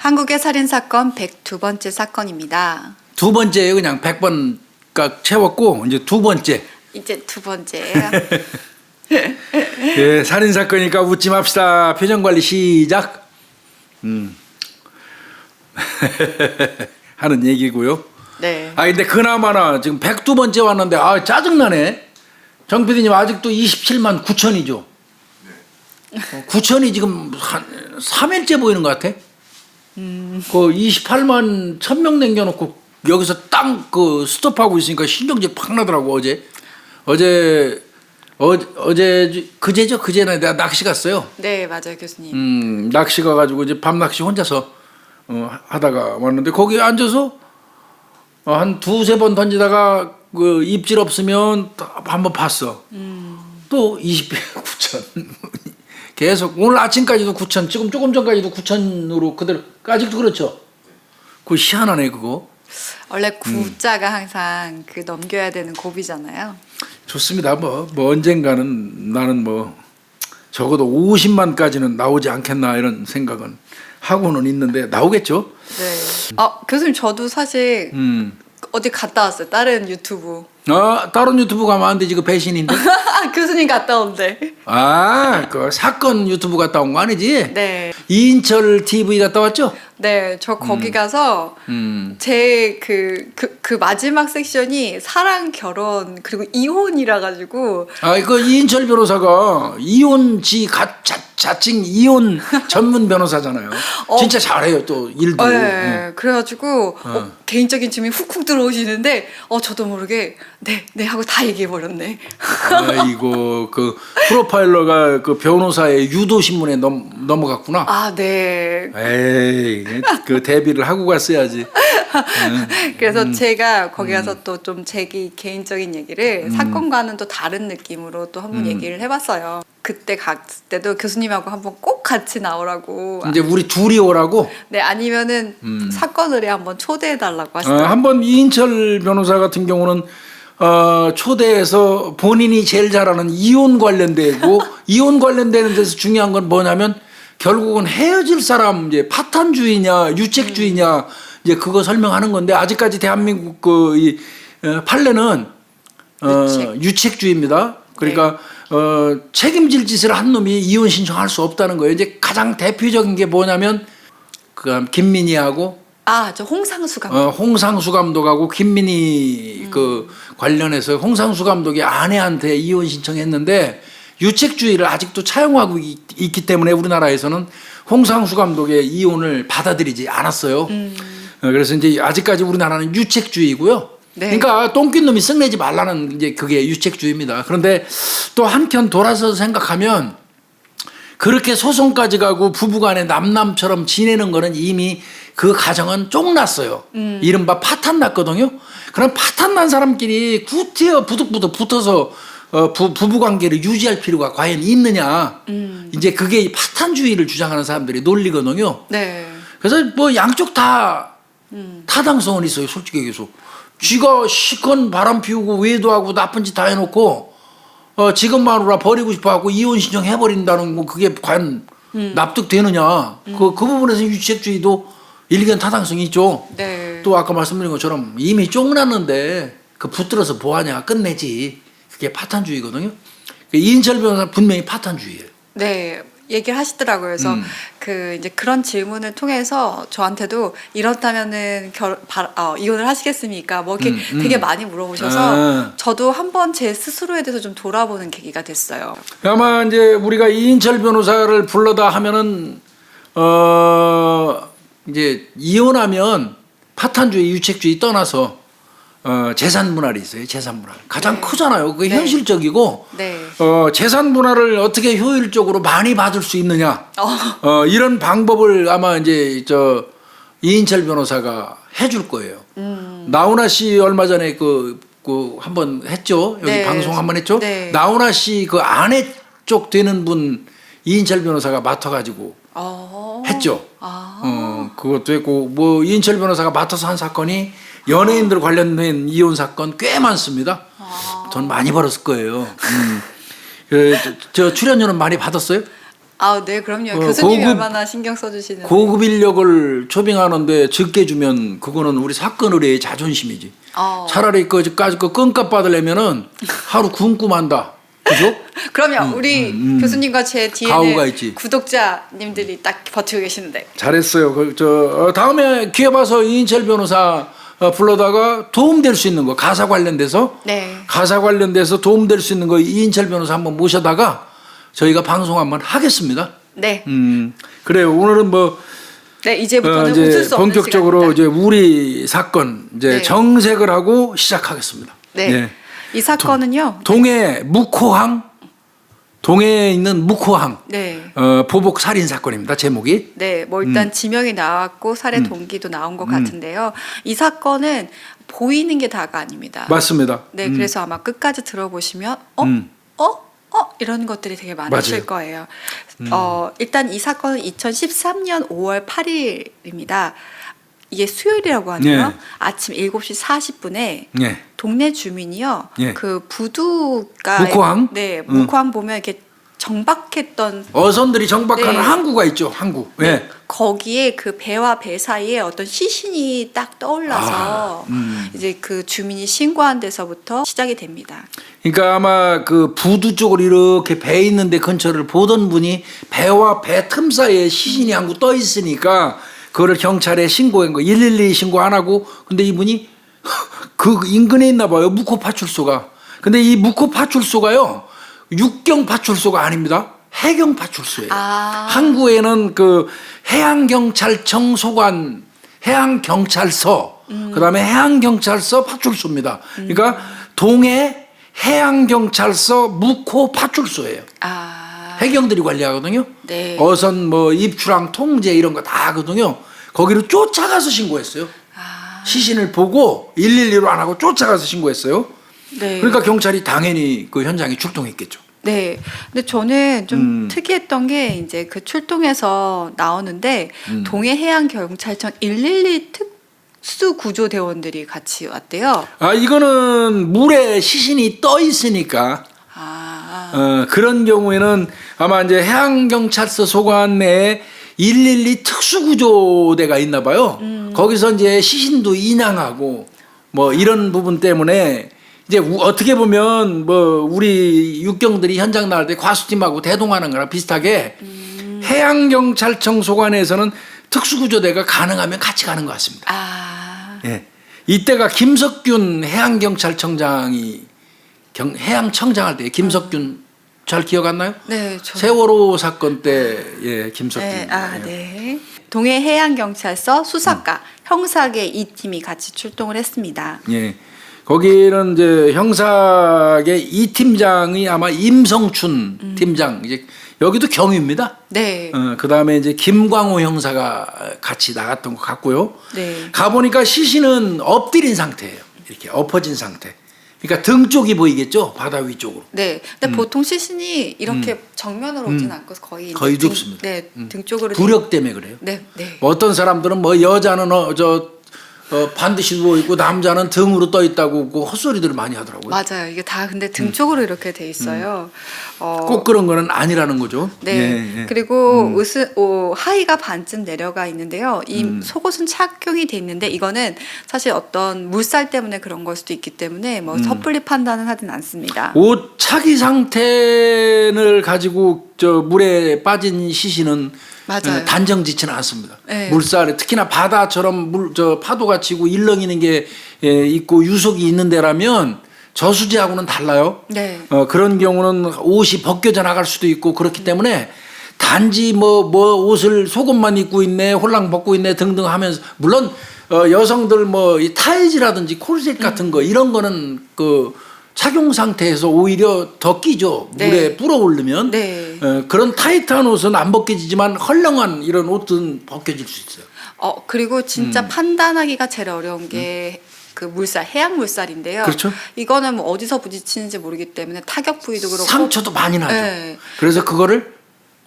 한국의 살인사건 102번째 사건입니다. 두 번째에 그냥 100번 채웠고 이제 두 번째. 이제 두 번째예요. 예, 살인 사건이니까 웃지 맙시다. 표정 관리 시작. 하는 얘기고요. 네. 근데 그나마나 지금 102번째 왔는데 짜증나네. 정 PD님 아직도 27만 9천이죠. 9천이 지금 한 3일째 보이는 것 같아. 그 28만 1000명 남겨놓고 여기서 딱 그 스톱하고 있으니까 신경질 팍 나더라고. 어제 그제죠. 그제는 내가 낚시 갔어요. 네, 맞아요, 교수님. 낚시 가가지고 이제 밤 낚시 혼자서 하다가 왔는데 거기 앉아서 한 두세 번 던지다가 그 입질 없으면 한번 봤어. 또 29천. 계속 오늘 아침까지도 9천, 지금 조금 전까지도 9천으로 그대로 아직도 그렇죠. 그거 희한하네 그거. 원래 구자가 항상 그 넘겨야 되는 고비잖아요. 좋습니다. 뭐 언젠가는 나는 뭐 적어도 50만까지는 나오지 않겠나 이런 생각은 하고는 있는데 나오겠죠. 네. 교수님 저도 사실 어디 갔다 왔어요. 다른 유튜브. 다른 유튜브 가면 안 되지. 그 배신인데. 교수님 갔다 온대. 그 사건 유튜브 갔다 온 거 아니지? 네. 이인철 TV 갔다 왔죠? 네, 저 거기 가서 제 그 마지막 섹션이 사랑, 결혼 그리고 이혼이라 가지고. 그 이인철 변호사가 자칭 이혼 전문 변호사잖아요. 진짜 잘해요 또 일도. 네, 그래가지고 개인적인 질문이 훅훅 들어오시는데 저도 모르게 네 하고 다 얘기해 버렸네. 아이고 그 프로파일러가 그 변호사의 유도 신문에 넘어갔구나. 네. 에이 그 대비를 하고 갔어야지. 그래서 제가 거기 가서 또 좀 제 개인적인 얘기를 사건과는 또 다른 느낌으로 또 한번 얘기를 해봤어요. 그때 갔을 때도 교수님하고 한번 꼭 같이 나오라고. 이제 우리 둘이 오라고. 네, 아니면은 사건을에 한번 초대해달라고 하시더라고요. 한번 이인철 변호사 같은 경우는 초대해서 본인이 제일 잘하는 이혼 관련되고 이혼 관련되는 데서 중요한 건 뭐냐면 결국은 헤어질 사람 이제 파탄주의냐 유책주의냐 이제 그거 설명하는 건데 아직까지 대한민국 이 판례는 유책주의입니다. 그러니까 네. 책임질 짓을 한 놈이 이혼 신청할 수 없다는 거예요. 이제 가장 대표적인 게 뭐냐면 그 김민희하고 저 홍상수 감독. 홍상수 감독하고 김민희 그 관련해서 홍상수 감독이 아내한테 이혼 신청했는데 유책주의를 아직도 차용하고 있기 때문에 우리나라에서는 홍상수 감독의 이혼을 받아들이지 않았어요. 그래서 이제 아직까지 우리나라는 유책주의고요. 네. 그러니까 똥낀 놈이 썩내지 말라는 이제 그게 유책주의입니다. 그런데 또 한켠 돌아서 생각하면 그렇게 소송까지 가고 부부간에 남남처럼 지내는 거는 이미 그 가정은 쫑났어요. 이른바 파탄 났거든요. 그럼 파탄 난 사람끼리 구티어 부득부득 붙어서 부부관계를 유지할 필요가 과연 있느냐. 이제 그게 파탄주의를 주장하는 사람들이 논리거든요. 네. 그래서 뭐 양쪽 다 타당성은 있어요. 솔직히 얘기해서. 쥐가 시컨 바람 피우고 외도하고 나쁜 짓 다 해놓고 지금만으로 버리고 싶어하고 이혼 신청해버린다는 거 그게 과연 납득되느냐. 그 부분에서 유책주의도 일견 타당성이 있죠. 네. 또 아까 말씀드린 것처럼 이미 쫑났는데 그 붙들어서 뭐하냐 끝내지. 그게 파탄주의거든요. 이인철 변호사 분명히 파탄주의예요. 네. 얘기를 하시더라고요. 그래서 이제 그런 질문을 통해서 저한테도 이렇다면은 이혼을 하시겠습니까? 뭐 이렇게 되게 많이 물어보셔서 저도 한번 제 스스로에 대해서 좀 돌아보는 계기가 됐어요. 아마 이제 우리가 이인철 변호사를 불러다 하면은 이제 이혼하면 파탄주의, 유책주의 떠나서 재산 분할이 있어요. 재산 분할 가장 크잖아요. 그게 현실적이고 재산 분할을 어떻게 효율적으로 많이 받을 수 있느냐 이런 방법을 아마 이제 이인철 변호사가 해줄 거예요. 나훈아 씨 얼마 전에 그 한번 했죠. 여기 방송 한번 했죠. 네. 나훈아 씨 그 아내 쪽 되는 분 이인철 변호사가 맡아가지고 했죠. 그것도 했고 뭐 이인철 변호사가 맡아서 한 사건이 연예인들 관련된 이혼 사건 꽤 많습니다. 돈 많이 벌었을 거예요. 저 출연료는 많이 받았어요? 아, 네, 그럼요. 교수님이 고급- 얼마나 신경 써주시는데. 고급 인력을 초빙하는데 적게 주면 그거는 우리 사건 의뢰의 자존심이지. 차라리 그까지 그 끈값 받으려면은 하루 굶고만다. 그죠? 그럼요. 우리 교수님과 제 가오가 뒤에는 있지. 구독자님들이 딱 버티고 계시는데. 잘했어요. 다음에 기회 봐서 이인철 변호사 불러다가 도움될 수 있는 거 가사 관련돼서 네. 가사 관련돼서 도움될 수 있는 거 이인철 변호사 한번 모셔다가 저희가 방송 한번 하겠습니다. 네. 그래요. 오늘은 뭐 네, 이제부터는 이제 웃을 수 없는 본격적으로 시간입니다. 이제 우리 사건 이제 네. 정색을 하고 시작하겠습니다. 네. 예. 이 사건은요. 동해 묵호항 동해에 있는 묵호항 네. 보복 살인 사건입니다. 제목이. 네, 뭐 일단 지명이 나왔고 살해 동기도 나온 것 같은데요. 이 사건은 보이는 게 다가 아닙니다. 맞습니다. 네, 그래서 아마 끝까지 들어보시면 이런 것들이 되게 많으실 맞아요. 거예요. 일단 이 사건은 2013년 5월 8일입니다. 이게 수요일이라고 하네요. 네. 아침 7시 40분에 예. 동네 주민이요. 예. 그 부두가 묵호항? 네, 묵호항 보면 이렇게 정박했던 어선들이 정박하는 네. 항구가 있죠. 항구. 예. 거기에 그 배와 배 사이에 어떤 시신이 딱 떠올라서 이제 그 주민이 신고한 데서부터 시작이 됩니다. 그러니까 아마 그 부두 쪽으로 이렇게 배 있는데 근처를 보던 분이 배와 배 틈 사이에 시신이 항구 떠 있으니까 그거를 경찰에 신고한 거 112 신고 안 하고 근데 이분이 그 인근에 있나 봐요. 묵호 파출소가. 근데 이 묵호 파출소가요. 육경 파출소가 아닙니다. 해경 파출소예요. 항구에는 그 해양경찰청 소관, 해양경찰서, 그다음에 해양경찰서 파출소입니다. 그러니까 동해 해양경찰서 묵호 파출소예요. 해경들이 관리하거든요. 네. 어선 뭐 입출항 통제 이런 거 다 하거든요. 거기로 쫓아가서 신고했어요. 시신을 보고 112로 안 하고 쫓아가서 신고했어요. 네. 그러니까 경찰이 당연히 그 현장에 출동했겠죠. 네. 근데 저는 좀 특이했던 게 이제 그 출동해서 나오는데 동해해양경찰청 112 특수구조대원들이 같이 왔대요. 이거는 물에 시신이 떠 있으니까 그런 경우에는 아마 이제 해양경찰서 소관 내에 112 특수구조대가 있나 봐요. 거기서 이제 시신도 인양하고 뭐 이런 부분 때문에 이제 어떻게 보면 뭐 우리 육경들이 현장 나갈 때 과수팀하고 대동하는 거랑 비슷하게 해양경찰청 소관에서는 특수구조대가 가능하면 같이 가는 것 같습니다. 예. 이때가 김석균 해양경찰청장이 해양청장 할 때 김석균 잘 기억 안 나요? 네. 세월호 사건 때 예, 김석균. 네. 네. 동해해양경찰서 수사과 형사계 2팀이 같이 출동을 했습니다. 예. 거기는 이제 형사계 이 팀장이 아마 임성춘 팀장 이제 여기도 경위입니다. 네. 그다음에 이제 김광호 형사가 같이 나갔던 것 같고요. 네. 가 보니까 시신은 엎드린 상태예요. 이렇게 엎어진 상태. 그러니까 등 쪽이 보이겠죠? 바다 위쪽으로. 네. 근데 보통 시신이 이렇게 정면으로 오진 않고 거의 이제 눕습니다. 네. 등 쪽으로 부력 때문에 그래요. 네. 네. 뭐 어떤 사람들은 뭐 여자는 반드시 누워 있고 남자는 등으로 떠 있다고 그 헛소리들을 많이 하더라고요. 맞아요. 이게 다 근데 등 쪽으로 이렇게 돼 있어요. 꼭 그런 거는 아니라는 거죠. 네. 예, 예. 그리고 하의가 반쯤 내려가 있는데요. 이 속옷은 착용이 돼 있는데 이거는 사실 어떤 물살 때문에 그런 걸 수도 있기 때문에 뭐 섣불리 판단은 하진 않습니다. 옷 차기 상태를 가지고 저 물에 빠진 시신은 맞아요. 단정짓지는 않습니다. 네. 물살에 특히나 바다처럼 파도가 치고 일렁이는 게 있고 유속이 있는 데라면 저수지하고는 달라요. 네. 그런 경우는 옷이 벗겨져 나갈 수도 있고 그렇기 때문에 단지 뭐 옷을 속옷만 입고 있네, 홀랑 벗고 있네 등등 하면서 물론 여성들 뭐 이 타이즈라든지 코르셋 같은 거 이런 거는 그 착용 상태에서 오히려 더 끼죠. 네. 물에 불어오르면. 네. 그런 타이트한 옷은 안 벗겨지지만 헐렁한 이런 옷은 벗겨질 수 있어요. 그리고 진짜 판단하기가 제일 어려운 게 그 물살, 해양 물살인데요. 그렇죠. 이거는 뭐 어디서 부딪히는지 모르기 때문에 타격 부위도 그렇고 상처도 많이 나죠. 네. 그래서 그거를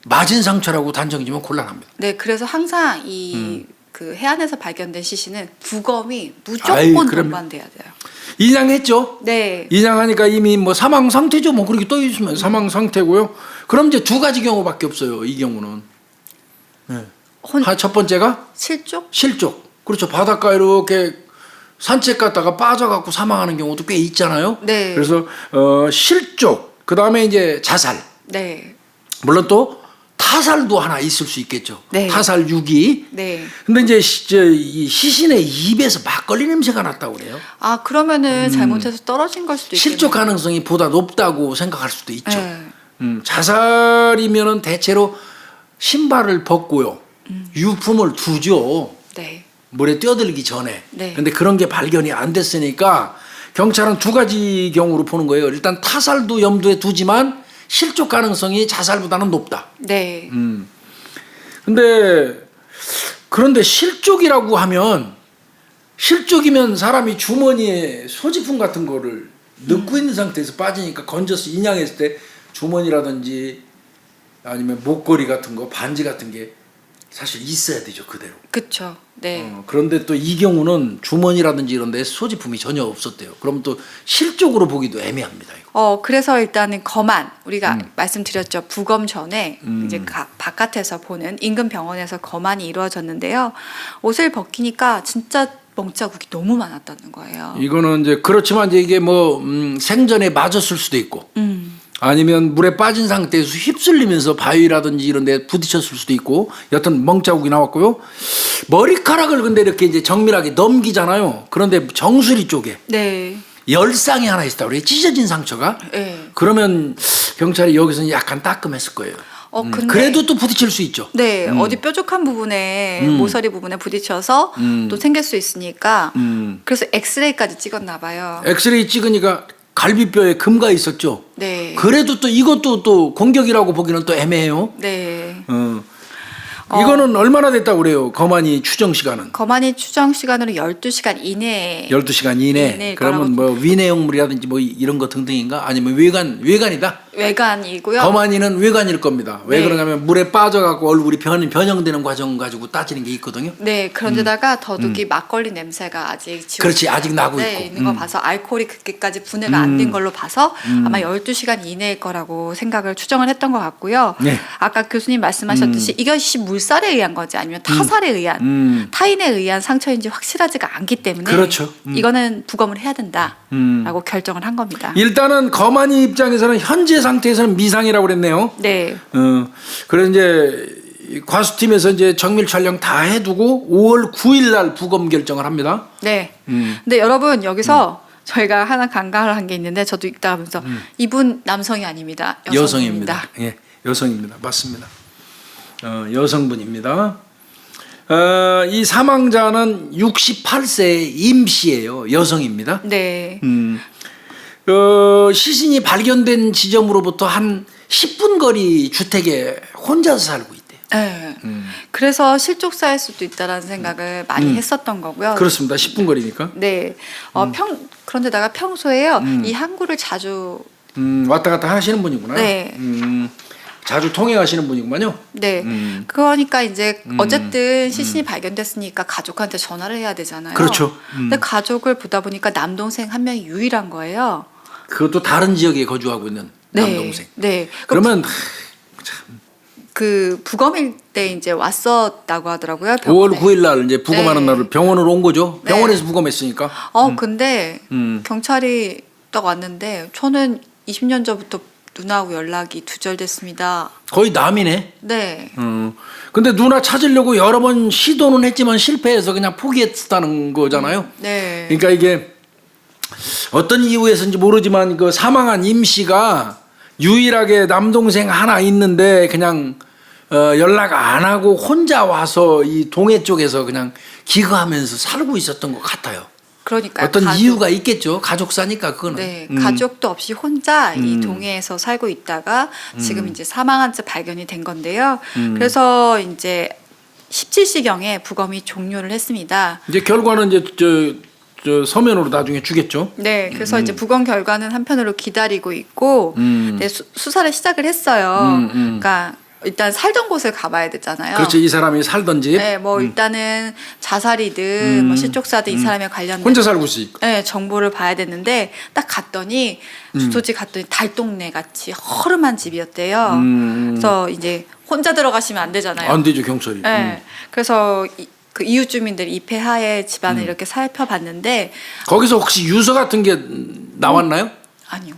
맞은 상처라고 단정지면 곤란합니다. 네, 그래서 항상 이 그 해안에서 발견된 시신은 부검이 무조건 아이, 그럼- 동반돼야 돼요. 인양했죠. 네. 인양하니까 이미 뭐 사망 상태죠. 뭐 그렇게 떠 있으면 사망 상태고요. 그럼 이제 두 가지 경우밖에 없어요. 이 경우는. 첫 번째가 실족? 실족. 그렇죠. 바닷가 이렇게 산책 갔다가 빠져갖고 사망하는 경우도 꽤 있잖아요. 네. 그래서 실족. 그 다음에 이제 자살. 네. 물론 또 타살도 하나 있을 수 있겠죠. 네. 타살 유기. 네. 근데 이제 이 시신의 입에서 막걸리 냄새가 났다고 그래요. 아, 그러면은 잘못해서 떨어진 걸 수도 있겠네요. 실족 가능성이 보다 높다고 생각할 수도 있죠. 네. 자살이면은 대체로 신발을 벗고요. 유품을 두죠. 네. 물에 뛰어들기 전에. 네. 근데 그런 게 발견이 안 됐으니까 경찰은 두 가지 경우로 보는 거예요. 일단 타살도 염두에 두지만 실족 가능성이 자살보다는 높다. 네. 그런데 실족이라고 하면 실족이면 사람이 주머니에 소지품 같은 거를 넣고 있는 상태에서 빠지니까 건져서 인양했을 때 주머니라든지 아니면 목걸이 같은 거, 반지 같은 게 사실 있어야 되죠, 그대로. 그쵸. 네. 그런데 또 이 경우는 주머니라든지 이런 데 소지품이 전혀 없었대요. 그럼 또 실족으로 보기도 애매합니다. 이거. 그래서 일단은 검안, 우리가 말씀드렸죠. 부검 전에 이제 바깥에서 보는 인근 병원에서 검안이 이루어졌는데요. 옷을 벗기니까 진짜 멍자국이 너무 많았다는 거예요. 이거는 이제 그렇지만 이제 이게 뭐 생전에 맞았을 수도 있고 아니면 물에 빠진 상태에서 휩쓸리면서 바위라든지 이런 데 부딪혔을 수도 있고 여튼 멍자국이 나왔고요. 머리카락을 근데 이렇게 이제 정밀하게 넘기잖아요. 그런데 정수리 쪽에 네. 열상이 하나 있다고 그래요. 찢어진 상처가. 네. 그러면 경찰이 여기서는 약간 따끔했을 거예요. 근데 그래도 또 부딪힐 수 있죠. 네, 어디 뾰족한 부분에 모서리 부분에 부딪혀서 또 생길 수 있으니까 그래서 엑스레이까지 찍었나 봐요. 엑스레이 찍으니까 갈비뼈에 금가 있었죠. 네. 그래도 또 이것도 또 공격이라고 보기는 또 애매해요. 네. 이거는 얼마나 됐다고 그래요? 검안이 추정 시간은 검안이 추정 시간으로 12시간 이내에 12시간 이내. 이내일 그러면 뭐 위내용물이라든지 뭐 이런 거 등등인가? 아니면 외관이다. 외관이고요. 검안이는 외관일 겁니다. 왜 네. 그러냐면 물에 빠져갖고 얼굴이 변형되는 과정 가지고 따지는 게 있거든요. 네, 그런데다가 더욱이 막걸리 냄새가 아직 지금 그렇지, 아직 나고 네, 있고. 있는 거 봐서 알코올이 그렇게까지 분해가 안 된 걸로 봐서 아마 12시간 이내일 거라고 생각을 추정을 했던 것 같고요. 네. 아까 교수님 말씀하셨듯이 이것이 물살에 의한 거지 아니면 타살에 의한 타인에 의한 상처인지 확실하지가 않기 때문에 그렇죠. 이거는 부검을 해야 된다라고 결정을 한 겁니다. 일단은 검안이 입장에서는 현재 상태에서는 미상이라고 그랬네요. 네. 그래서 이제 과수팀에서 이제 정밀 촬영 다 해두고 5월 9일 날 부검 결정을 합니다. 네. 근데 여러분 여기서 저희가 하나 간과를 한 게 있는데 저도 읽다 하면서 이분 남성이 아닙니다. 여성입니다. 예, 여성입니다. 맞습니다. 여성분입니다. 이 사망자는 68세 임씨예요. 여성입니다. 네. 시신이 발견된 지점으로부터 한 10분 거리 주택에 혼자서 살고 있대요. 네. 그래서 실족사일 수도 있다라는 생각을 많이 했었던 거고요. 그렇습니다. 10분 거리니까. 네. 그런데다가 평소에요. 이 항구를 자주 왔다 갔다 하시는 분이구나. 네. 자주 통행하시는 분이구만요. 네. 그러니까 이제 어쨌든 시신이 발견됐으니까 가족한테 전화를 해야 되잖아요. 그렇죠. 근데 가족을 보다 보니까 남동생 한 명이 유일한 거예요. 그것도 다른 지역에 거주하고 있는 네. 남동생. 네. 그러면 그 부검일 때 이제 왔었다고 하더라고요. 5월 9일 날 이제 부검하는 네. 날을 병원으로 온 거죠. 네. 병원에서 부검했으니까. 근데 경찰이 딱 왔는데 저는 20년 전부터 누나하고 연락이 두절됐습니다. 거의 남이네. 네. 근데 누나 찾으려고 여러 번 시도는 했지만 실패해서 그냥 포기했다는 거잖아요. 네. 그러니까 이게 어떤 이유에서인지 모르지만 그 사망한 임 씨가 유일하게 남동생 하나 있는데 그냥 연락 안 하고 혼자 와서 이 동해 쪽에서 그냥 기거하면서 살고 있었던 것 같아요. 그러니까 어떤 이유가 있겠죠. 가족사니까 그거는. 네, 가족도 없이 혼자 이 동해에서 살고 있다가 지금 이제 사망한 채 발견이 된 건데요. 그래서 이제 17시경에 부검이 종료를 했습니다. 이제 결과는 이제 저 서면으로 나중에 주겠죠. 네, 그래서 이제 부검 결과는 한편으로 기다리고 있고, 네, 수사를 시작을 했어요. 그러니까 일단 살던 곳을 가봐야 되잖아요. 그렇죠. 이 사람이 살던 집. 네, 뭐 일단은 자살이든 뭐 실족사든 이 사람에 관련된 혼자 살고 있으니까. 네, 정보를 봐야 됐는데 딱 갔더니 주소지 갔더니 달동네 같이 허름한 집이었대요. 그래서 이제 혼자 들어가시면 안 되잖아요. 안 되죠, 경찰이. 네, 그래서 그 이웃 주민들 입회하에 집안을 이렇게 살펴봤는데 거기서 혹시 유서 같은 게 나왔나요? 아니요.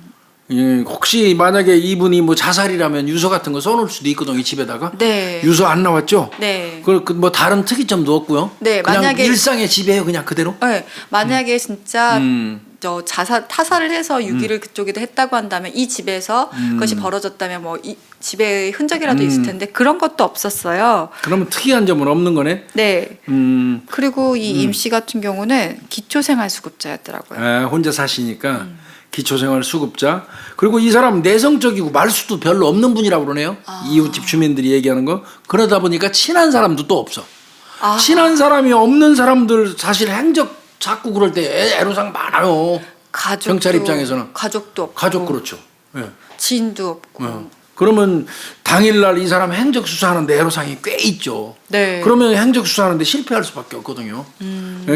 예, 혹시 만약에 이분이 뭐 자살이라면 유서 같은 거 써놓을 수도 있거든요, 이 집에다가. 네. 유서 안 나왔죠? 네. 뭐 다른 특이점도 없고요. 네, 그냥 만약에- 일상의 집이에요, 그냥 그대로. 네, 만약에 진짜 음. 저 타살을 해서 유기를 그쪽에도 했다고 한다면 이 집에서 그것이 벌어졌다면 뭐 이 집에 흔적이라도 있을 텐데 그런 것도 없었어요. 그러면 특이한 점은 없는 거네. 네. 그리고 이 임 씨 같은 경우는 기초생활수급자였더라고요. 혼자 사시니까 기초생활수급자. 그리고 이 사람 내성적이고 말수도 별로 없는 분이라고 그러네요. 이웃집 주민들이 얘기하는 거. 그러다 보니까 친한 사람도 또 없어. 친한 사람이 없는 사람들 사실 행적 자꾸 그럴 때 애로사항 많아요. 가족도, 경찰 입장에서는. 가족도 없고 가족 그렇죠. 예. 지인도 없고. 그러면 당일날 이 사람 행적 수사하는데 애로사항이 꽤 있죠. 네. 그러면 행적 수사하는데 실패할 수밖에 없거든요.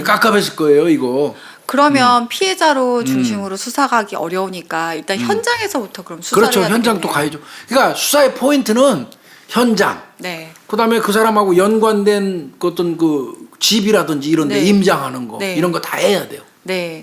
깝깝했을 거예요, 이거. 그러면 피해자로 중심으로 수사하기 어려우니까 일단 현장에서부터 그럼 수사를 그렇죠. 해야 현장 또 되겠네요. 가야죠. 그러니까 수사의 포인트는 현장. 네. 그다음에 그 사람하고 연관된 어떤 그 집이라든지 이런 데 네. 임장하는 거 네. 이런 거 다 해야 돼요. 네.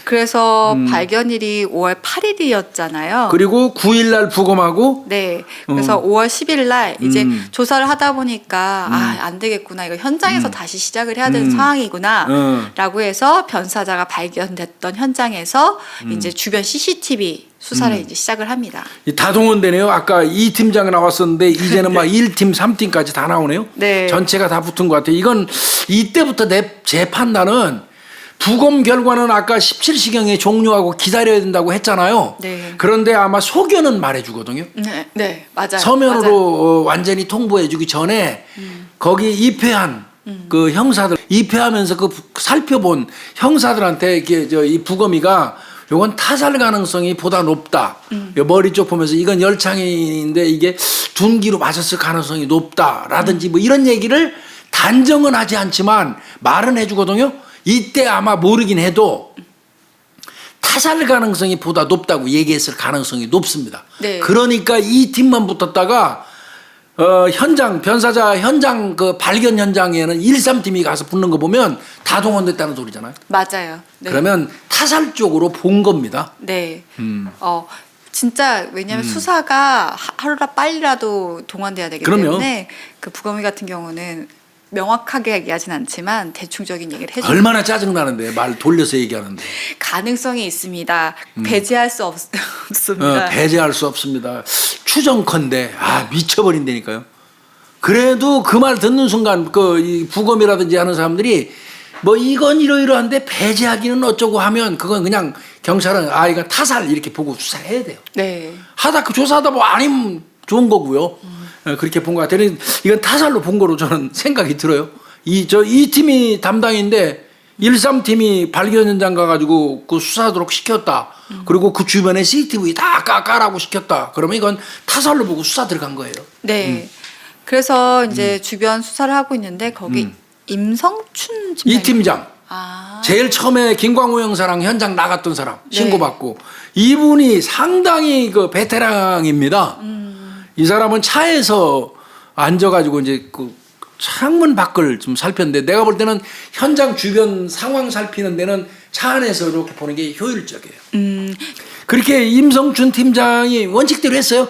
그래서 발견일이 5월 8일이었잖아요. 그리고 9일 날 부검하고 네. 그래서 5월 10일 날 이제 조사를 하다 보니까 안 되겠구나. 이거 현장에서 다시 시작을 해야 되는 상황이구나. 라고 해서 변사자가 발견됐던 현장에서 이제 주변 CCTV 수사를 이제 시작을 합니다. 다 동원되네요. 아까 2팀장 나왔었는데 이제는 막 1팀, 3팀까지 다 나오네요. 네. 전체가 다 붙은 것 같아요. 이건 이때부터 제 판단은 부검 결과는 아까 17시경에 종료하고 기다려야 된다고 했잖아요. 네. 그런데 아마 소견은 말해주거든요. 네, 네, 맞아요. 서면으로 맞아요. 완전히 통보해주기 전에 거기 입회한 그 형사들 입회하면서 그 살펴본 형사들한테 이렇게 이 부검이가 요건 타살 가능성이 보다 높다. 요 머리 쪽 보면서 이건 열창인데 이게 둔기로 맞았을 가능성이 높다라든지 뭐 이런 얘기를 단정은 하지 않지만 말은 해주거든요. 이때 아마 모르긴 해도 타살 가능성이 보다 높다고 얘기했을 가능성이 높습니다. 네. 그러니까 이 팀만 붙었다가 현장 변사자 현장 그 발견 현장에는 1, 3팀이 가서 붙는 거 보면 다 동원됐다는 소리잖아요. 맞아요. 네. 그러면 타살 쪽으로 본 겁니다. 네. 진짜 왜냐하면 수사가 하루라 빨리라도 동원돼야 되기 그럼요. 때문에 그 부검이 같은 경우는 명확하게 얘기하진 않지만 대충적인 얘기를 해주고 얼마나 짜증나는데 말 돌려서 얘기하는데 가능성이 있습니다. 배제할 수 없습니다. 배제할 수 없습니다. 추정컨대 미쳐버린다니까요. 그래도 그 말 듣는 순간 이 부검이라든지 하는 사람들이 뭐 이건 이러이러한데 배제하기는 어쩌고 하면 그건 그냥 경찰은 이건 타살 이렇게 보고 수사해야 돼요. 네. 하다 그 조사하다 뭐 아니면 좋은 거고요. 그렇게 본 것 같아요. 이건 타살로 본 거로 저는 생각이 들어요. 이 팀이 담당인데 1, 3팀이 발견 현장 가가지고 그 수사하도록 시켰다. 그리고 그 주변에 CCTV 다 까라고 시켰다. 그러면 이건 타살로 보고 수사 들어간 거예요. 네. 그래서 이제 주변 수사를 하고 있는데 거기 임성춘 이 팀장. 아. 제일 처음에 김광호 형사랑 현장 나갔던 사람 신고받고 이분이 상당히 그 베테랑입니다. 이 사람은 차에서 앉아가지고 이제 그 창문 밖을 좀 살폈는데 내가 볼 때는 현장 주변 상황 살피는 데는 차 안에서 이렇게 보는 게 효율적이에요. 그렇게 임성춘 팀장이 원칙대로 했어요.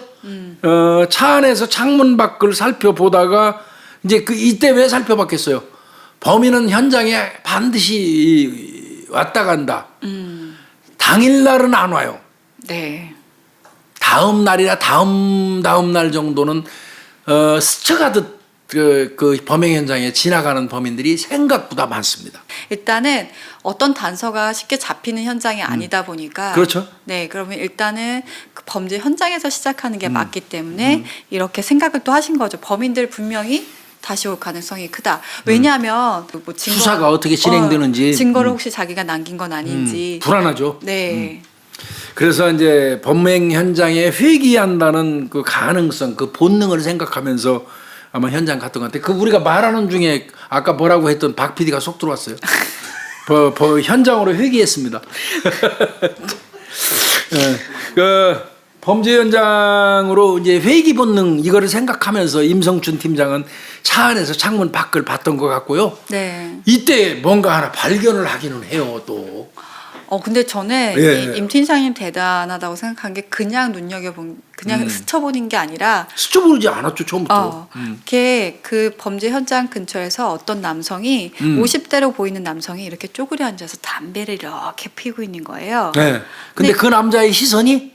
차 안에서 창문 밖을 살펴보다가 이제 이때 왜 살펴봤겠어요? 범인은 현장에 반드시 왔다 간다. 당일날은 안 와요. 네. 다음 날이나 다음 날 정도는 스쳐가듯 그 범행 현장에 지나가는 범인들이 생각보다 많습니다. 일단은 어떤 단서가 쉽게 잡히는 현장이 아니다 보니까 그렇죠. 네, 그러면 일단은 그 범죄 현장에서 시작하는 게 맞기 때문에 이렇게 생각을 또 하신 거죠. 범인들 분명히 다시 올 가능성이 크다. 왜냐하면 뭐 수사가 어떻게 진행되는지 증거를 혹시 자기가 남긴 건 아닌지 불안하죠. 네. 그래서 이제 범행 현장에 회귀한다는 그 가능성, 그 본능을 생각하면서 아마 현장 갔던 것 같아요. 그 우리가 말하는 중에 아까 뭐라고 했던 박 PD가 속 들어왔어요. 현장으로 회귀했습니다. 그 범죄 현장으로 이제 회귀 본능 이거를 생각하면서 임성춘 팀장은 차 안에서 창문 밖을 봤던 것 같고요. 네. 이때 뭔가 하나 발견을 하기는 해요, 또. 근데 저는 예. 임 팀장님 대단하다고 생각한 게 그냥 눈여겨본, 그냥 스쳐보는 게 아니라 스쳐보지 않았죠, 처음부터. 이렇게 그 범죄 현장 근처에서 어떤 남성이 50대로 보이는 남성이 이렇게 쪼그려 앉아서 담배를 이렇게 피우고 있는 거예요. 네. 근데 그 남자의 시선이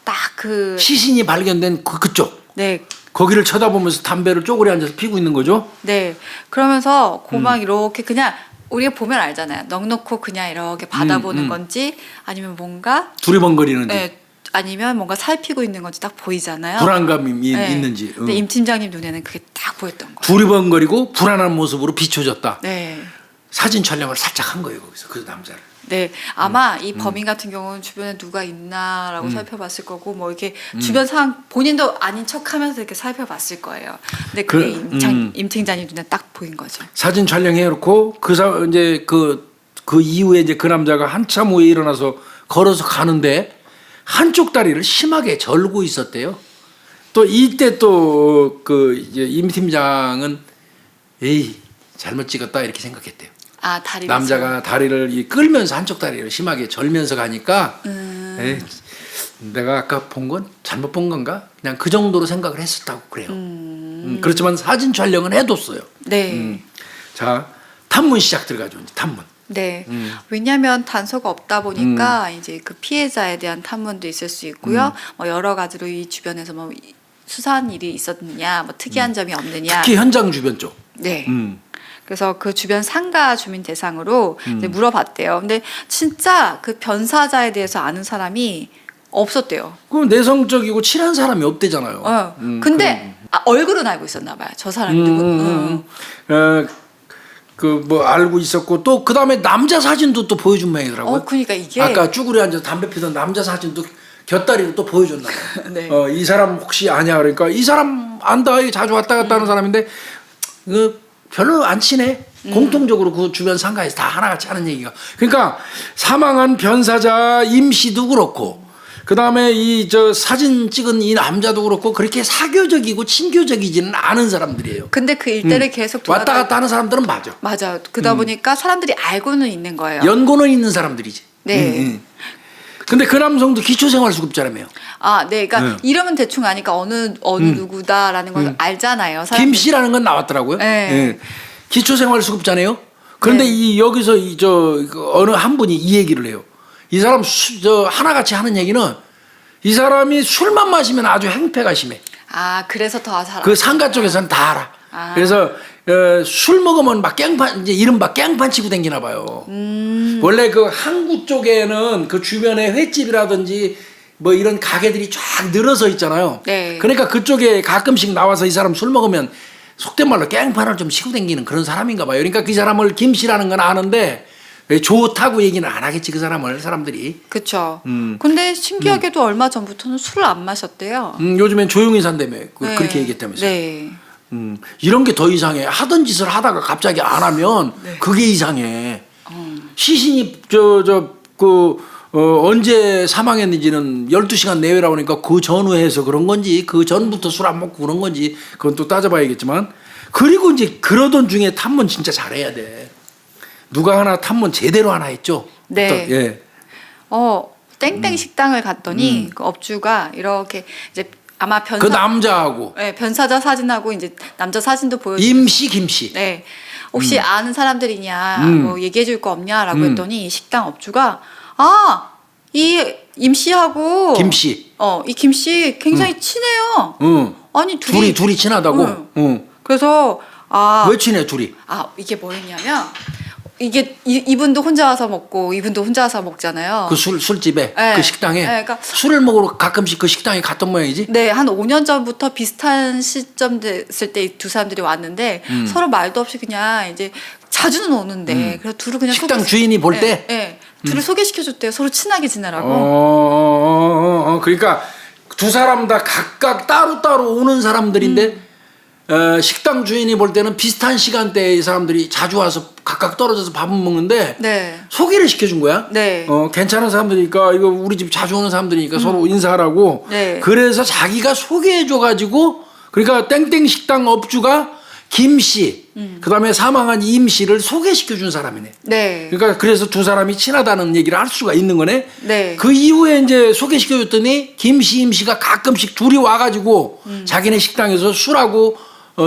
딱 그 시신이 발견된 그쪽. 네. 거기를 쳐다보면서 담배를 쪼그려 앉아서 피고 있는 거죠. 네. 그러면서 고막 이렇게 그냥 우리가 보면 알잖아요. 넉넉고 그냥 이렇게 받아보는 건지 아니면 뭔가 두리번거리는지. 네, 아니면 뭔가 살피고 있는 건지 딱 보이잖아요. 불안감이 네. 있는지. 근데 임 팀장님 눈에는 그게 딱 보였던 거예요. 두리번거리고 불안한 모습으로 비춰졌다. 네. 사진 촬영을 살짝 한 거예요, 거기서 그 남자를. 네, 아마 이 범인 같은 경우는 주변에 누가 있나라고 살펴봤을 거고, 뭐 이렇게 주변 상황 본인도 아닌 척하면서 이렇게 살펴봤을 거예요. 근데 그게 임 팀장님 눈에 딱 보인 거죠. 사진 촬영해놓고 이제 그 이후에 이제 그 남자가 한참 후에 일어나서 걸어서 가는데 한쪽 다리를 심하게 절고 있었대요. 또 이때 또 그 이제 임 팀장은 에이 잘못 찍었다 이렇게 생각했대요. 다리를 남자가 다리를 끌면서 한쪽 다리를 심하게 절면서 가니까 에이, 내가 아까 본 건 잘못 본 건가? 그냥 그 정도로 생각을 했었다고 그래요. 그렇지만 사진 촬영은 해뒀어요. 네. 자, 탐문 시작 들어가죠. 이제 탐문. 네. 왜냐하면 단서가 없다 보니까 이제 그 피해자에 대한 탐문도 있을 수 있고요. 뭐 여러 가지로 이 주변에서 뭐 수사한 일이 있었느냐, 뭐 특이한 점이 없느냐. 특히 현장 주변 쪽. 네. 그래서 그 주변 상가 주민 대상으로 이제 물어봤대요. 근데 진짜 그 변사자에 대해서 아는 사람이 없었대요. 그럼 내성적이고 친한 사람이 없대잖아요. 근데 얼굴은 알고 있었나 봐요. 저 사람이 누구. 그 뭐 알고 있었고 또 그 다음에 남자 사진도 또 보여준 모양이더라고요. 그러니까 이게 아까 쭈그려 앉아서 담배 피던 남자 사진도 곁다리로 또 보여줬나 봐요. 네. 이 사람 혹시 아냐 그러니까 이 사람 안다 자주 왔다 갔다 하는 사람인데 별로 안 친해. 공통적으로 그 주변 상가에서 다 하나같이 하는 얘기가. 그러니까 사망한 변사자 임 씨도 그렇고 그다음에 이 사진 찍은 이 남자도 그렇고 그렇게 사교적이고 친교적이지는 않은 사람들이에요. 근데 그 일대를 계속 왔다 갔다 하는 사람들은 맞아. 맞아요. 그러다 보니까 사람들이 알고는 있는 거예요. 연고는 있는 사람들이지. 네. 근데 그 남성도 기초생활수급자라며요. 네, 그러니까 이름은 대충 아니까 어느 누구다라는 걸 알잖아요. 사람들이. 김 씨라는 건 나왔더라고요. 네. 예. 기초생활수급자네요. 그런데 네. 여기서 어느 한 분이 이 얘기를 해요. 이 사람 하나같이 하는 얘기는 이 사람이 술만 마시면 아주 행패가 심해. 그래서 더 잘. 그 상가 쪽에서는 다 알아. 그래서 술 먹으면 막 깽판 이제 이른바 깽판 치고 댕기나 봐요. 원래 그 항구 쪽에는 그 주변에 횟집이라든지 뭐 이런 가게들이 쫙 늘어서 있잖아요. 네. 그러니까 그쪽에 가끔씩 나와서 이 사람 술 먹으면 속된 말로 깽판을 좀 치고 댕기는 그런 사람인가 봐요. 그러니까 그 사람을 김 씨라는 건 아는데 좋다고 얘기는 안 하겠지 그 사람들이. 그렇죠. 근데 신기하게도 얼마 전부터는 술을 안 마셨대요. 요즘엔 조용히 산다며 네. 그렇게 얘기했다면서요. 네. 이런 게 더 이상해. 하던 짓을 하다가 갑자기 안 하면 그게 이상해. 시신이 언제 사망했는지는 12시간 내외라고 하니까 그 전후해서 그런 건지 그 전부터 술 안 먹고 그런 건지 그건 또 따져봐야겠지만 그리고 이제 그러던 중에 탐문 진짜 잘해야 돼. 누가 하나 탐문 제대로 하나 했죠. 네. 예. 땡땡 식당을 갔더니 그 업주가 이렇게 이제 아마 그 남자하고 네, 변사자 사진하고 이제 남자 사진도 보여주고 임씨 김씨. 네. 혹시 아는 사람들이냐, 뭐 얘기해 줄 거 없냐라고 했더니 식당 업주가 이 임씨하고 김씨. 이 김씨 굉장히 친해요. 아니 둘이 친하다고. 그래서 왜 친해 둘이? 이게 뭐였냐면 이게 이분도 혼자 와서 먹고 이분도 혼자 와서 먹잖아요. 그 술집에 네. 그 식당에 네, 그러니까 술을 먹으러 가끔씩 그 식당에 갔던 모양이지. 네, 한 5년 전부터 비슷한 시점 됐을 때 두 사람들이 왔는데 서로 말도 없이 그냥 이제 자주는 오는데 그래서 둘은 그냥 식당 주인이 볼 때? 네, 둘을 소개시켜줬대요. 서로 친하게 지내라고. 그러니까 두 사람 다 각각 따로따로 오는 사람들인데 식당 주인이 볼 때는 비슷한 시간대에 이 사람들이 자주 와서 각각 떨어져서 밥을 먹는데 네. 소개를 시켜준 거야. 네. 괜찮은 사람들이니까 이거 우리 집 자주 오는 사람들이니까 서로 인사하라고. 네. 그래서 자기가 소개해줘가지고 그러니까 땡땡 식당 업주가 김 씨, 그다음에 사망한 임 씨를 소개시켜준 사람이네. 네. 그러니까 그래서 두 사람이 친하다는 얘기를 할 수가 있는 거네. 네. 그 이후에 이제 소개시켜줬더니 김 씨, 임 씨가 가끔씩 둘이 와가지고 자기네 식당에서 술하고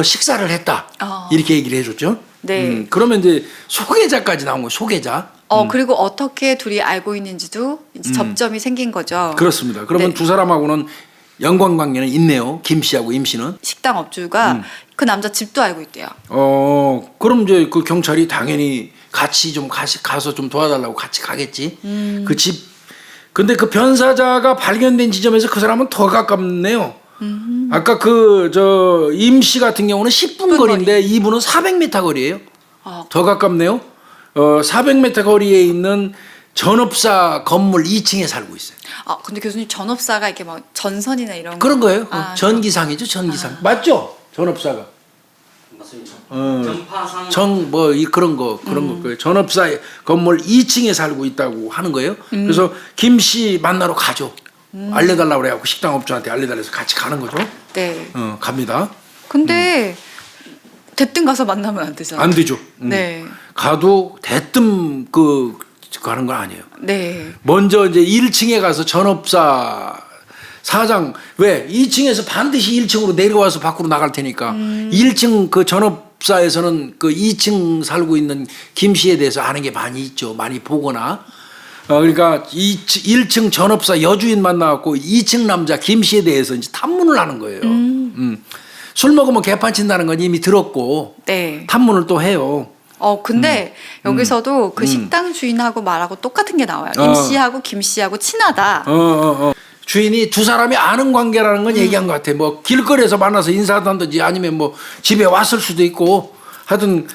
식사를 했다. 이렇게 얘기를 해줬죠. 네. 그러면 이제 소개자까지 나온 거예요. 소개자. 그리고 어떻게 둘이 알고 있는지도 이제 접점이 생긴 거죠. 그렇습니다. 그러면 네. 두 사람하고는 연관관계는 있네요. 김 씨하고 임 씨는. 식당 업주가 그 남자 집도 알고 있대요. 그럼 이제 그 경찰이 당연히 같이 좀 가서 좀 도와달라고 같이 가겠지. 그 집. 근데 그 변사자가 발견된 지점에서 그 사람은 더 가깝네요. 아까 임 씨 같은 경우는 10분 거리인데 이분은 400m 거리예요. 더 가깝네요. 400m 거리에 있는 전업사 건물 2층에 살고 있어요. 근데 교수님 전업사가 이렇게 막 전선이나 이런 그런 거예요. 전기상이죠, 전기상. 맞죠? 전업사가. 맞습니다. 전파상 그런 거 전업사 건물 2층에 살고 있다고 하는 거예요. 그래서 김 씨 만나러 가죠. 알려달라고 그래갖고 식당 업주한테 알려달라서 같이 가는 거죠. 네. 갑니다. 근데 대뜸 가서 만나면 안 되잖아요. 안 되죠. 네. 가도 대뜸 가는 건 아니에요. 네. 먼저 이제 1층에 가서 전업사 사장 왜 2층에서 반드시 1층으로 내려와서 밖으로 나갈 테니까 1층 그 전업사에서는 그 2층 살고 있는 김 씨에 대해서 아는 게 많이 있죠. 많이 보거나. 그러니까 1층 전업사 여주인 만나갖고 2층 남자 김 씨에 대해서 이제 탐문을 하는 거예요. 술 먹으면 개판 친다는 건 이미 들었고 네. 탐문을 또 해요. 근데 여기서도 그 식당 주인하고 말하고 똑같은 게 나와요. 임 씨하고 김 씨하고 친하다. 주인이 두 사람이 아는 관계라는 건 얘기한 것 같아. 뭐 길거리에서 만나서 인사하든지 아니면 뭐 집에 왔을 수도 있고 하여튼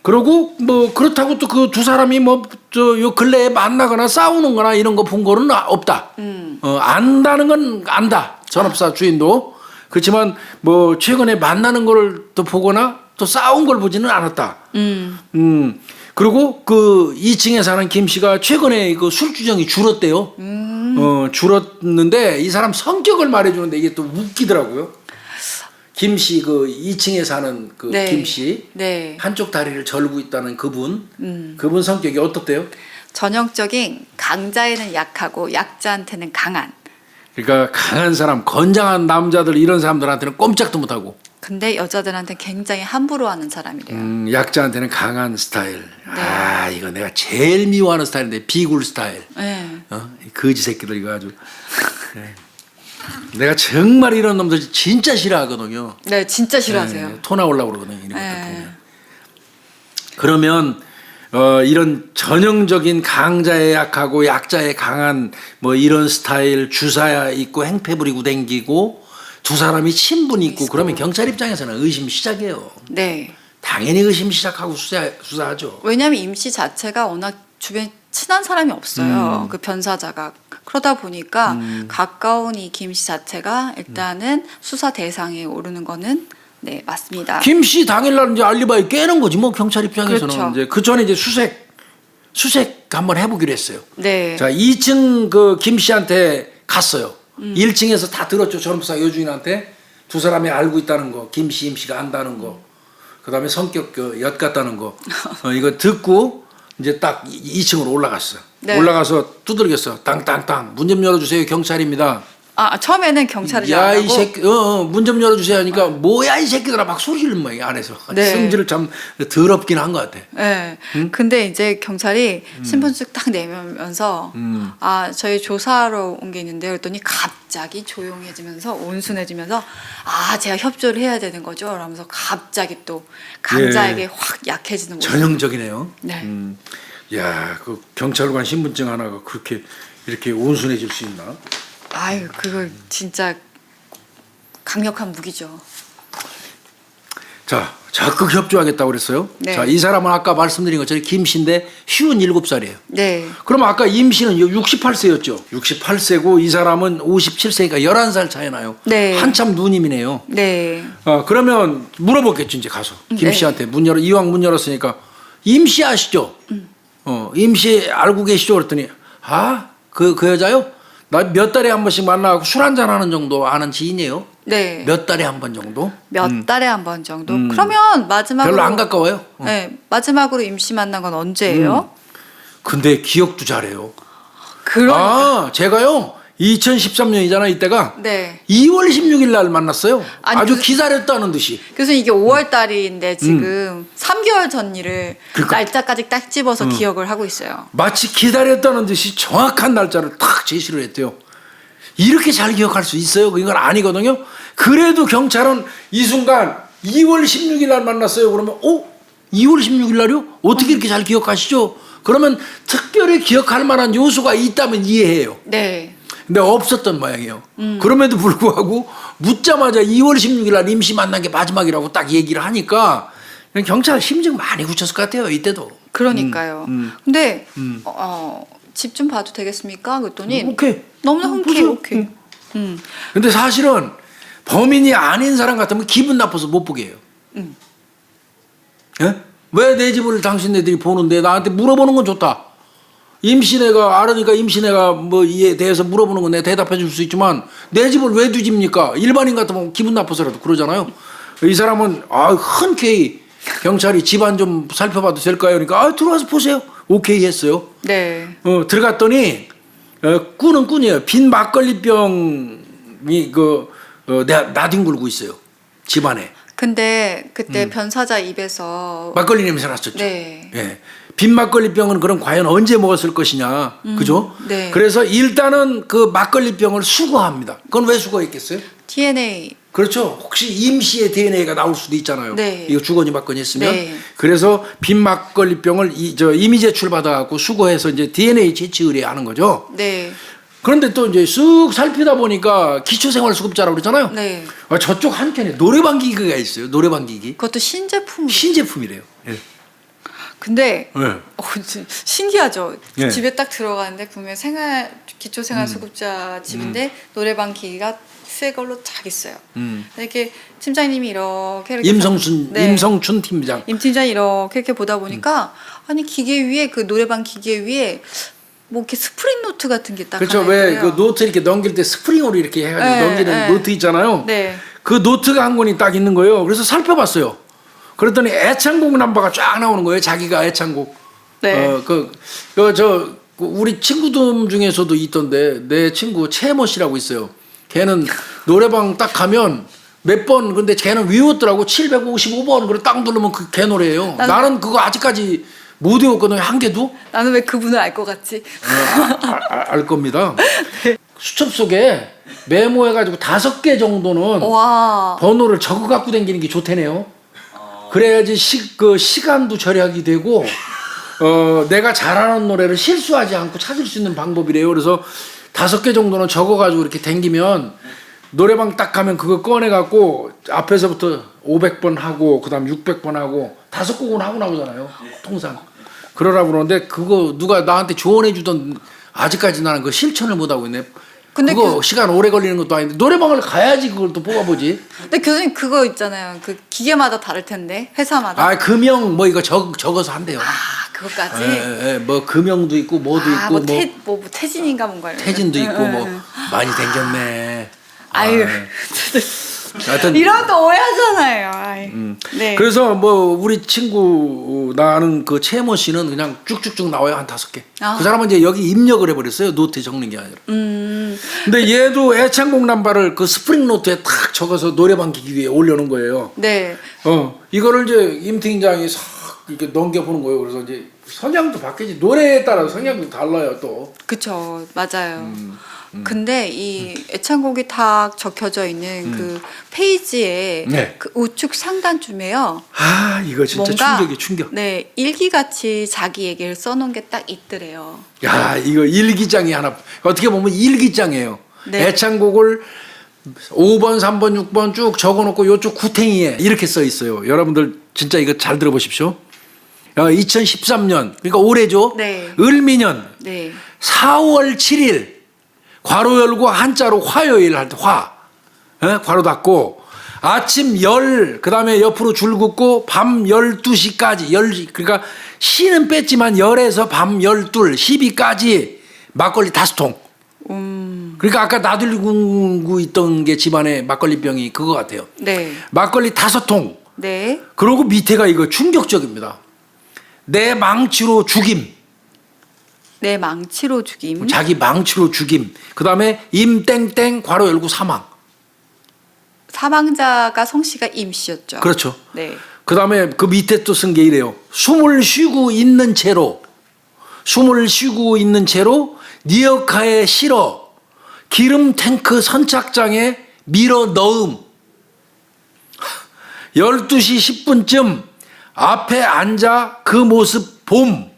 그러고 뭐 그렇다고 또 그 두 사람이 요 근래에 만나거나 싸우는 거나 이런 거 본 거는 없다. 안다는 건 안다. 전업사 주인도. 그렇지만 뭐 최근에 만나는 거를 또 보거나 또 싸운 걸 보지는 않았다. 그리고 그 2층에 사는 김 씨가 최근에 그 술주정이 줄었대요. 줄었는데 이 사람 성격을 말해주는데 이게 또 웃기더라고요. 김 씨 그 2층에 사는 그 네. 김 씨. 네. 한쪽 다리를 절고 있다는 그분. 그분 성격이 어떻대요? 전형적인 강자에는 약하고 약자한테는 강한. 그러니까 강한 사람, 건장한 남자들 이런 사람들한테는 꼼짝도 못하고. 근데 여자들한테 굉장히 함부로 하는 사람이래요. 약자한테는 강한 스타일. 이거 내가 제일 미워하는 스타일인데 비굴 스타일. 네. 이 거지 새끼들 이거 아주. 네. 내가 정말 이런 놈들 진짜 싫어하거든요. 네, 진짜 싫어하세요. 네, 토 나오려고 그러거든요. 이런 것들 네. 보면. 그러면 이런 전형적인 강자에 약하고 약자에 강한 뭐 이런 스타일 주사 있고 행패 부리고 댕기고 두 사람이 친분이 있고 그러면 경찰 입장에서는 의심 시작해요. 네. 당연히 의심 시작하고 수사하죠. 왜냐하면 임 씨 자체가 워낙 주변에 친한 사람이 없어요. 그 변사자가. 그러다 보니까 가까운 이 김 씨 자체가 일단은 수사 대상에 오르는 거는 네, 맞습니다. 김 씨 당일날 이제 알리바이 깨는 거지 뭐 경찰 입장에서는. 그렇죠. 이제 그 전에 이제 수색 한번 해보기로 했어요. 네. 자, 2층 그 김 씨한테 갔어요. 1층에서 다 들었죠. 전업사 여주인한테 두 사람이 알고 있다는 거, 김 씨, 임 씨가 안다는 거, 그다음에 성격 엿 같다는 거, 이거 듣고 이제 딱 2층으로 올라갔어. 네. 올라가서 두들겼어. 땅땅땅 문 좀 열어주세요. 경찰입니다. 처음에는 경찰이 야, 이 나가고 새끼, 문 좀 열어주세요 하니까 뭐야 이 새끼들아 막 소리 지르는 거야 안에서. 네. 성질을 참 더럽긴 한 것 같아. 네. 근데 이제 경찰이 신분증 딱 내면서 저희 조사하러 온 게 있는데 그랬더니 갑자기 조용해지면서 온순해지면서 제가 협조를 해야 되는 거죠. 그러면서 갑자기 또 강자에게 확 약해지는 거죠. 전형적이네요. 네. 야, 그 경찰관 신분증 하나가 그렇게 이렇게 온순해질 수 있나? 아유, 그거 진짜 강력한 무기죠. 자, 적극 협조하겠다고 그랬어요. 네. 자, 이 사람은 아까 말씀드린 것처럼 김씨인데 57살이에요. 네. 그러면 아까 임 씨는 68세였죠. 68세고 이 사람은 57세니까 11살 차이 나요. 네. 한참 누님이네요. 네. 그러면 물어보겠죠, 이제 가서. 김 네. 씨한테 이왕 문 열었으니까 임 씨 아시죠? 임 씨 알고 계시죠? 그랬더니 그 여자요? 나 몇 달에 한 번씩 만나고 술 한잔 하는 정도 아는 지인이에요. 네. 몇 달에 한 번 정도? 몇 달에 한 번 정도. 그러면 마지막으로 별로 안 가까워요. 네. 마지막으로 임씨 만난 건 언제예요? 근데 기억도 잘해요. 그러니까. 제가요 2013년이잖아 이때가 네. 2월 16일 날 만났어요. 아니, 아주 그- 기다렸다는 듯이. 교수님 이게 5월 달인데 지금 3개월 전 일을 그러니까. 날짜까지 딱 집어서 기억을 하고 있어요. 마치 기다렸다는 듯이 정확한 날짜를 딱 제시를 했대요. 이렇게 잘 기억할 수 있어요? 이건 아니거든요. 그래도 경찰은 이 순간 2월 16일 날 만났어요. 그러면 2월 16일 날이요? 어떻게 이렇게 잘 기억하시죠? 그러면 특별히 기억할 만한 요소가 있다면 이해해요. 네. 근데 없었던 모양이에요. 그럼에도 불구하고 묻자마자 2월 16일 날 임시 만난 게 마지막이라고 딱 얘기를 하니까 경찰 심증 많이 굳혔을 것 같아요. 이때도. 그러니까요. 근데 집 좀 봐도 되겠습니까? 그랬더니 오케이. 너무나 흔쾌히 보세요. 오케이. 근데 사실은 범인이 아닌 사람 같으면 기분 나빠서 못 보게 해요. 예? 왜 내 집을 당신네들이 보는데 나한테 물어보는 건 좋다. 임신애가 알으니까 임신애가 뭐 이에 대해서 물어보는 건 내가 대답해 줄 수 있지만 내 집을 왜 뒤집니까? 일반인 같으면 기분 나빠서라도 그러잖아요. 이 사람은 흔쾌히 경찰이 집안 좀 살펴봐도 될까요? 그러니까 들어와서 보세요. 오케이 했어요. 네. 들어갔더니 꾼은 꾼이에요. 빈 막걸리병이 나뒹굴고 있어요. 집안에. 근데 그때 변사자 입에서 막걸리 냄새 났었죠. 네. 예. 빈 막걸리병은 그럼 과연 언제 먹었을 것이냐. 그죠? 네. 그래서 일단은 그 막걸리병을 수거합니다. 그건 왜 수거했겠어요? DNA. 그렇죠. 혹시 임 씨의 DNA가 나올 수도 있잖아요. 네. 이거 주거니 받거니 했으면. 네. 그래서 빈 막걸리병을 이미 제출 받아갖고 수거해서 이제 DNA 채취 의뢰하는 거죠. 네. 그런데 또 이제 쓱 살피다 보니까 기초생활수급자라고 그러잖아요. 네. 저쪽 한켠에 노래방 기기가 있어요. 노래방 기기. 그것도 신제품. 신제품이래요. 예. 근데 네. 신기하죠. 네. 집에 딱 들어가는데 분명 기초생활수급자 집인데 노래방 기기가 새 걸로 쫙 있어요. 이렇게 팀장님이 이렇게 임성춘 팀장. 임 팀장이 이렇게 보다 보니까 아니 기계 위에 그 노래방 기계 위에 뭐 이렇게 스프링 노트 같은 게 딱 그렇죠. 하나 왜 있더래요. 그 노트 이렇게 넘길 때 스프링으로 이렇게 해가지고 네, 넘기는 네. 노트 있잖아요. 네. 그 노트가 한 권이 딱 있는 거예요. 그래서 살펴봤어요. 그랬더니 애창곡 넘버가 쫙 나오는 거예요. 자기가 애창곡. 네. 우리 친구들 중에서도 있던데 내 친구 최모 씨라고 있어요. 걔는 노래방 딱 가면 몇 번 근데 걔는 외웠더라고. 755번 그래 딱 누르면 그 걔 노래예요. 나는 그거 아직까지 못 외웠거든요. 한 개도. 나는 왜 그분을 알 것 같지? 알 겁니다. 수첩 속에 메모해가지고 5개 정도는 와. 번호를 적어 갖고 다니는 게 좋대네요. 그래야지 시간도 절약이 되고 내가 잘하는 노래를 실수하지 않고 찾을 수 있는 방법이래요. 그래서 5개 정도는 적어가지고 이렇게 댕기면 노래방 딱 가면 그거 꺼내갖고 앞에서부터 500번 하고 그다음 600번 하고 5곡은 하고 나오잖아요. 통상. 그러라고 그러는데 그거 누가 나한테 조언해 주던 아직까지 나는 그 실천을 못 하고 있네. 근데 그거 시간 오래 걸리는 것도 아닌데 노래방을 가야지 그걸 또 뽑아보지. 근데 교수님 그거 있잖아요. 그 기계마다 다를 텐데 회사마다. 금형 뭐 이거 적어서 한대요. 그것까지. 뭐 금형도 있고 뭐도 있고 뭐 태진인가 뭔가 이런 태진도 거. 있고 뭐 많이 댕겼네. 아유. 하여튼 이런 거 오해하잖아요. 아이. 네. 그래서 뭐 우리 친구 나는 그 최모 씨는 그냥 쭉쭉쭉 나와요. 한 5개. 그 사람은 이제 여기 입력을 해버렸어요. 노트에 적는 게 아니라. 근데 얘도 애창곡 남바를 그 스프링 노트에 탁 적어서 노래방 기기 위에 올려놓은 거예요. 네. 이거를 이제 임 팀장이 싹 이렇게 넘겨보는 거예요. 그래서 이제 성향도 바뀌지. 노래에 따라 성향도 달라요 또. 그쵸. 맞아요. 근데 이 애창곡이 딱 적혀져 있는 그 페이지에 네. 그 우측 상단쯤에요. 이거 진짜 뭔가 충격이 충격. 네, 일기같이 자기 얘기를 써놓은 게 딱 있더래요. 야, 이거 일기장이 하나 어떻게 보면 일기장이에요. 네. 애창곡을 5번, 3번, 6번 쭉 적어놓고 요쪽 구탱이에 이렇게 써 있어요. 여러분들 진짜 이거 잘 들어보십시오. 2013년 그러니까 올해죠. 네. 을미년 네. 4월 7일 괄호 열고 한자로 화요일 할 때 화. 괄호 닫고 아침 그다음에 옆으로 줄 긋고 밤 12시까지 그러니까 시는 뺐지만 열에서 밤 12, 12까지 막걸리 5통. 그러니까 아까 나들이고 있던 게 집안에 막걸리병이 그거 같아요. 네. 막걸리 5통. 네. 그리고 밑에가 이거 충격적입니다. 내 망치로 죽임. 내 망치로 죽임. 자기 망치로 죽임. 그다음에 임땡땡 괄호 열고 사망. 사망자가 성씨가 임씨였죠. 그렇죠. 네. 그다음에 그 밑에 또 쓴 게 이래요. 숨을 쉬고 있는 채로 니어카에 실어 기름 탱크 선착장에 밀어 넣음. 12시 10분쯤 앞에 앉아 그 모습 봄.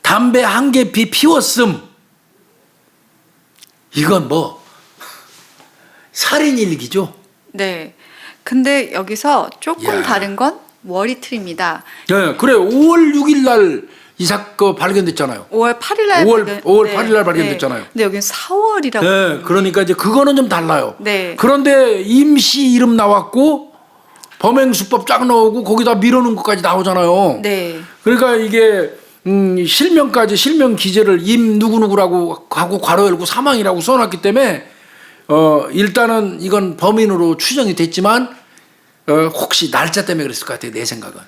담배 한 개피 피웠음. 이건 뭐 살인일기죠. 네. 근데 여기서 조금 야. 다른 건 월이틀입니다. 네, 그래. 5월 6일 날 이 사건 발견됐잖아요. 5월 8일 날 5월 8일 날 발견됐잖아요. 근데 여기는 4월이라고. 네, 그러니까 이제 그거는 좀 달라요. 네. 그런데 임씨 이름 나왔고 범행 수법 쫙 나오고 거기다 밀어넣은 것까지 나오잖아요. 네. 그러니까 이게 실명 기재를 임 누구누구라고 하고 괄호 열고 사망이라고 써놨기 때문에 일단은 이건 범인으로 추정이 됐지만 혹시 날짜 때문에 그랬을 것 같아요. 내 생각은.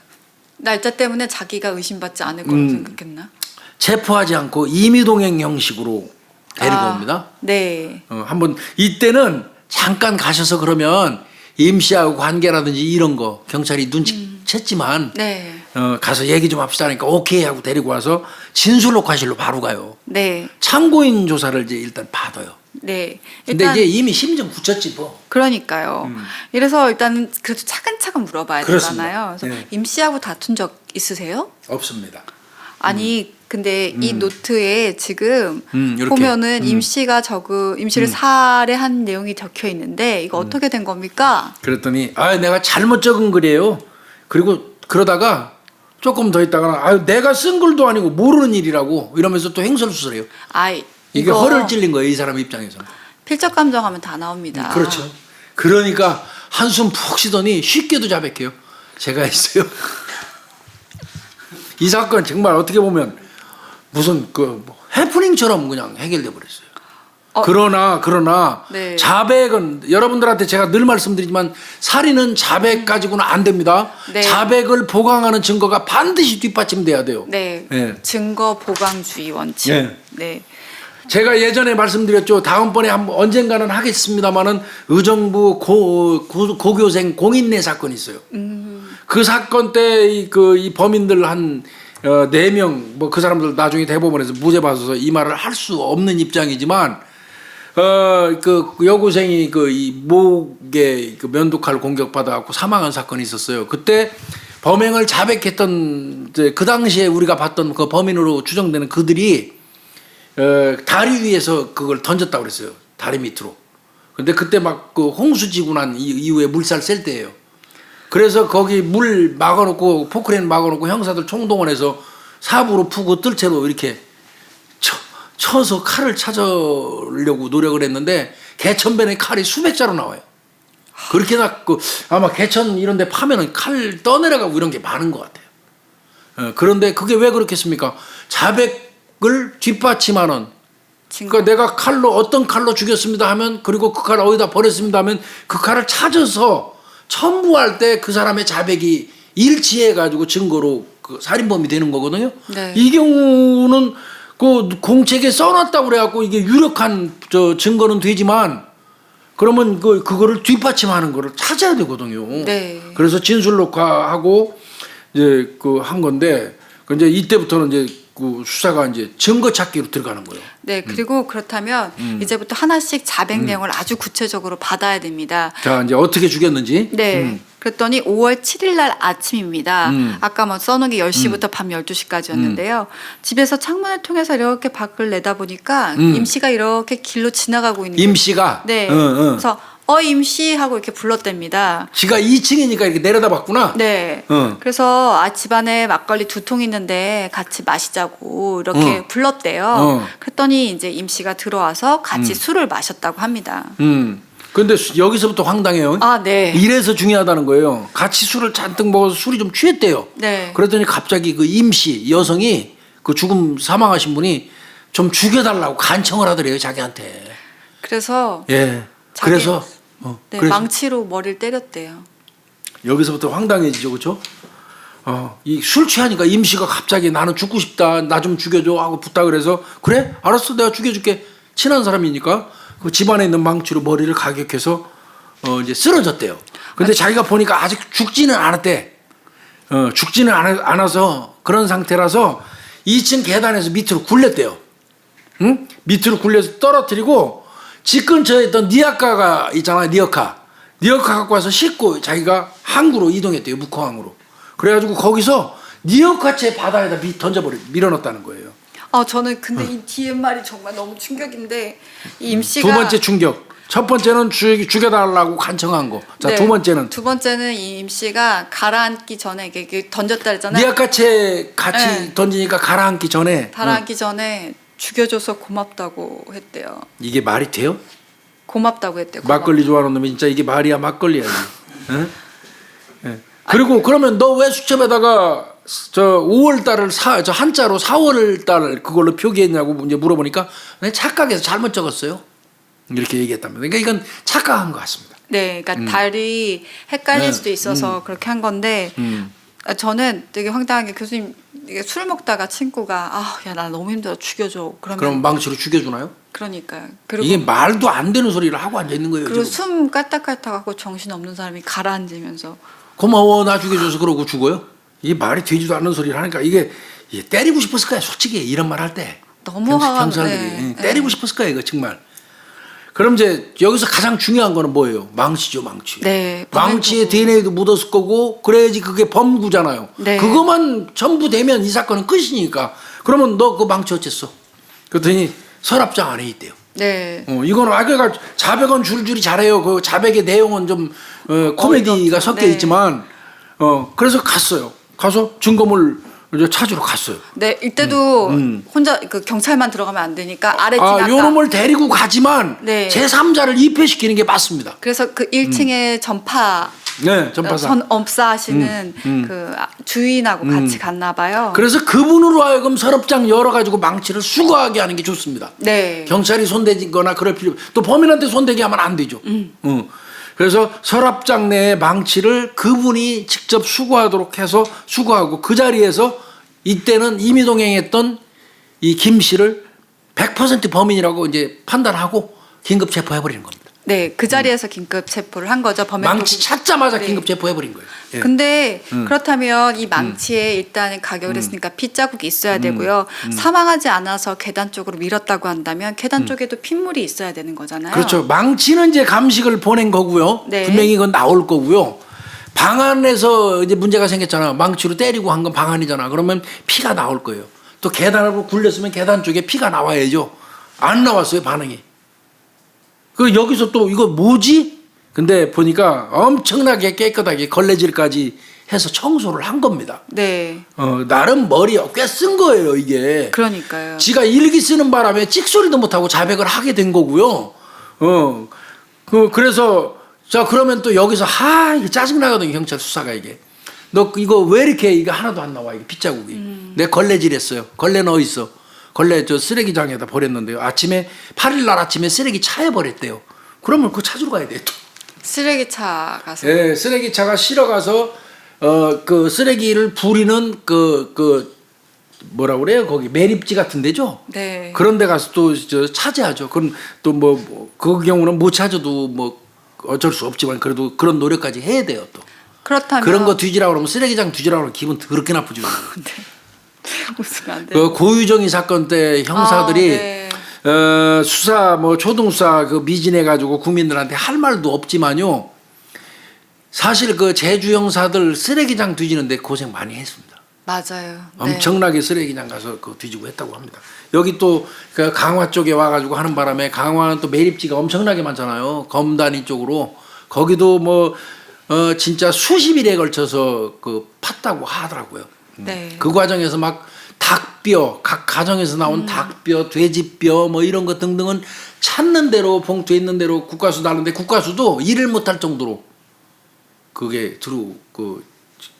날짜 때문에 자기가 의심받지 않을 거라고 생각했나? 체포하지 않고 임의동행 형식으로 데리고 옵니다. 네. 한번 이때는 잠깐 가셔서 그러면 임씨하고 관계라든지 이런 거 경찰이 눈치챘지만 네. 가서 얘기 좀 합시다 하니까 오케이 하고 데리고 와서 진술록화실로 바로 가요. 네. 참고인 조사를 이제 일단 받아요. 네. 근데 일단 이제 이미 심정 굳혔지 뭐. 그러니까요. 이래서 일단 그래도 차근차근 물어봐야 그렇습니다. 되잖아요. 그래서 네. 임 씨하고 다툰 적 있으세요? 없습니다. 아니 근데 이 노트에 지금 이렇게. 보면은 임 씨가 임 씨를 살해한 내용이 적혀 있는데 이거 어떻게 된 겁니까? 그랬더니 내가 잘못 적은 글이에요. 그리고 그러다가 조금 더 있다가 내가 쓴 글도 아니고 모르는 일이라고 이러면서 또 횡설수설해요. 이게 이거 허를 찔린 거예요. 이 사람 입장에서. 필적 감정하면 다 나옵니다. 그렇죠. 그러니까 한숨 푹 쉬더니 쉽게도 자백해요. 제가 했어요. 이 사건 정말 어떻게 보면 무슨 해프닝처럼 그냥 해결돼 버렸어요. 그러나 네. 자백은 여러분들한테 제가 늘 말씀드리지만 살인은 자백 가지고는 안 됩니다. 네. 자백을 보강하는 증거가 반드시 뒷받침돼야 돼요. 네. 네. 증거 보강주의 원칙. 네. 네. 제가 예전에 말씀드렸죠. 다음번에 언젠가는 하겠습니다마는 의정부 고교생 공인내 사건이 있어요. 그 사건 때 이 범인들 한 4명 뭐 그 사람들 나중에 대법원에서 무죄 받아서 이 말을 할 수 없는 입장이지만 그 여고생이 이 목에 면도칼 공격받아 갖고 사망한 사건이 있었어요. 그때 범행을 자백했던 그 당시에 우리가 봤던 그 범인으로 추정되는 그들이 다리 위에서 그걸 던졌다고 그랬어요. 다리 밑으로. 근데 그때 막 홍수 지고 난 이후에 물살 셀 때예요. 그래서 거기 물 막아놓고 포크레인 막아놓고 형사들 총동원해서 사부로 푸고 뜰채로 이렇게 쳐서 칼을 찾으려고 노력을 했는데 개천변에 칼이 수백 자루 나와요. 그렇게 아마 개천 이런 데 파면은 칼 떠내려가고 이런 게 많은 것 같아요. 그런데 그게 왜 그렇겠습니까? 자백을 뒷받침하는 그러니까 내가 어떤 칼로 죽였습니다 하면 그리고 그 칼을 어디다 버렸습니다 하면 그 칼을 찾아서 첨부할 때 그 사람의 자백이 일치해가지고 증거로 살인범이 되는 거거든요. 네. 이 경우는 공책에 써놨다고 그래갖고 이게 유력한 증거는 되지만 그러면 그거를 뒷받침하는 거를 찾아야 되거든요. 네. 그래서 진술 녹화하고 이제 한 건데 이제 이때부터는 이제 수사가 이제 증거 찾기로 들어가는 거예요. 네, 그리고 그렇다면 이제부터 하나씩 자백 내용을 아주 구체적으로 받아야 됩니다. 자, 이제 어떻게 죽였는지. 네. 그랬더니 5월 7일 날 아침입니다. 아까 뭐 써놓은 게 10시부터 밤 12시까지였는데요. 집에서 창문을 통해서 이렇게 밖을 내다보니까 임씨가 이렇게 길로 지나가고 있는 거예요. 임씨가 네. 그래서 임씨 하고 이렇게 불렀답니다. 지가 2층이니까 이렇게 내려다봤구나. 네. 그래서 집안에 막걸리 2통 있는데 같이 마시자고 이렇게 불렀대요. 그랬더니 이제 임씨가 들어와서 같이 술을 마셨다고 합니다. 근데 여기서부터 황당해요. 아, 네. 이래서 중요하다는 거예요. 같이 술을 잔뜩 먹어서 술이 좀 취했대요. 네. 그랬더니 갑자기 그 임씨 여성이 그 사망하신 분이 좀 죽여달라고 간청을 하더래요, 자기한테. 그래서 예. 자기- 그래서 네, 그래서 망치로 머리를 때렸대요. 여기서부터 황당해지죠, 그렇죠? 이 술 취하니까 임씨가 갑자기 나는 죽고 싶다, 나 좀 죽여줘 하고 부탁을 그래서 그래, 알았어, 내가 죽여줄게. 친한 사람이니까 그 집안에 있는 망치로 머리를 가격해서 이제 쓰러졌대요. 근데 자기가 보니까 아직 죽지는 않았대. 죽지는 않아서 그런 상태라서 2층 계단에서 밑으로 굴렸대요. 응? 밑으로 굴려서 떨어뜨리고 집 근처에 있던 니아카가 있잖아요. 니아카 갖고 와서 싣고 자기가 항구로 이동했대요. 묵호항으로. 그래가지고 거기서 니아카채 바다에다 밀어넣었다는 거예요. 저는 근데 이 뒤에 말이 정말 너무 충격인데 이 임씨가 두 번째 충격. 첫 번째는 죽여달라고 간청한 거. 자, 네, 두 번째는 이 임씨가 가라앉기 전에 이게 던졌다 그랬잖아요. 니아카채 같이 네. 던지니까 가라앉기 전에 가라앉기 전에 죽여줘서 고맙다고 했대요. 이게 말이 돼요? 고맙다고 했대요. 막걸리 좋아하는 놈이 진짜 이게 말이야 막걸리야. 응? 예. 그리고 그러면 너 왜 수첩에다가 저 5월 달을 저 한자로 4월 달 그걸로 표기했냐고 이제 물어보니까 내가 착각해서 잘못 적었어요. 이렇게 얘기했답니다. 그러니까 이건 착각한 것 같습니다. 네, 그러니까 달이 헷갈릴 네. 수도 있어서 그렇게 한 건데 저는 되게 황당한 게 교수님 이게 술 먹다가 친구가 야 나 너무 힘들어 죽여줘 그럼 망치로 죽여주나요? 그러니까요. 그리고 이게 말도 안 되는 소리를 하고 앉아 있는 거예요. 그리고 지금. 숨 깔딱깔딱하고 정신 없는 사람이 가라앉으면서 고마워 나 죽여줘서 그러고 죽어요? 이게 말이 되지도 않는 소리를 하니까 이게 때리고 싶었을 거야 솔직히 이런 말 할 때. 너무 화가 경찰들이 네. 때리고 싶었을 거야 이거 정말. 그럼 이제 여기서 가장 중요한 거는 뭐예요? 망치죠, 망치. 네, 망치에 DNA도 묻었을 거고 그래야지 그게 범구잖아요. 네. 그것만 전부 되면 이 사건은 끝이니까. 그러면 너 그 망치 어쨌어? 그랬더니 서랍장 안에 있대요. 네. 이거는 그러니까 자백은 줄줄이 잘해요. 그 자백의 내용은 좀 코미디가 섞여 네. 있지만 그래서 갔어요. 가서 증거물 이제 찾으러 갔어요. 네, 이때도 혼자 그 경찰만 들어가면 안 되니까 아래 팀 요놈을 데리고 가지만 네. 제3자를 입회시키는 게 맞습니다. 그래서 그 1층에 전파 네, 전파사. 업사하시는 그 주인하고 같이 갔나 봐요. 그래서 그분으로 하여금 서랍장 열어가지고 망치를 수거하게 하는 게 좋습니다. 네. 경찰이 손대거나 그럴 필요. 또 범인한테 손대게 하면 안 되죠. 그래서 서랍장 내에 망치를 그분이 직접 수거하도록 해서 수거하고 그 자리에서 이때는 임의동행했던 이 김 씨를 100% 범인이라고 이제 판단하고 긴급 체포해버리는 겁니다. 네, 그 자리에서 긴급 체포를 한 거죠. 범행 망치 도구. 찾자마자 네. 긴급 체포해버린 거예요. 예. 근데 그렇다면 이 망치에 일단 가격을 했으니까 핏자국이 있어야 되고요. 사망하지 않아서 계단 쪽으로 밀었다고 한다면 계단 쪽에도 핏물이 있어야 되는 거잖아요. 그렇죠. 망치는 이제 감식을 보낸 거고요. 네. 분명히 이건 나올 거고요. 방안에서 이제 문제가 생겼잖아. 망치로 때리고 한 건 방안이잖아. 그러면 피가 나올 거예요. 또 계단으로 굴렸으면 계단 쪽에 피가 나와야죠. 안 나왔어요, 반응이. 그 여기서 또 이거 뭐지? 근데 보니까 엄청나게 깨끗하게 걸레질까지 해서 청소를 한 겁니다. 네. 나름 머리 꽤 쓴 거예요, 이게. 그러니까요. 지가 일기 쓰는 바람에 찍소리도 못하고 자백을 하게 된 거고요. 그래서 자 그러면 또 여기서 이게 짜증나거든요, 경찰 수사가 이게. 너 이거 왜 이렇게 이거 하나도 안 나와, 이게 핏자국이. 내 걸레질했어요. 걸레는 어디 있어? 걸레 저 쓰레기장에다 버렸는데요. 8일 날 아침에 쓰레기 차에 버렸대요. 그러면 그거 찾으러 가야 돼요. 쓰레기차 가서. 예, 쓰레기차가 실어 가서 그 쓰레기를 부리는 그 뭐라 그래요? 거기 매립지 같은 데죠. 네. 그런 데 가서 또 차지하죠. 그럼 또 그 경우는 못 찾아도 뭐 어쩔 수 없지만 그래도 그런 노력까지 해야 돼요, 또. 그렇다면 그런 거 뒤지라고 그러면 쓰레기장 뒤지라고 그러면 기분 더럽게 나쁘죠. 웃으면 안 그 돼요. 고유정의 사건 때 형사들이 네. 수사 초등수사 그 미진해 가지고 국민들한테 할 말도 없지만요. 사실 그 제주 형사들 쓰레기장 뒤지는데 고생 많이 했습니다. 맞아요. 네. 엄청나게 쓰레기장 가서 그 뒤지고 했다고 합니다. 여기 또 그 강화 쪽에 와가지고 하는 바람에 강화는 또 매립지가 엄청나게 많잖아요. 검단위 쪽으로 거기도 뭐 진짜 수십 일에 걸쳐서 그 팠다고 하더라고요. 네. 그 과정에서 막 닭뼈, 각 가정에서 나온 닭뼈, 돼지뼈 뭐 이런 것 등등은 찾는 대로 봉투에 있는 대로 국과수 나는데 국과수도 일을 못할 정도로 그게 그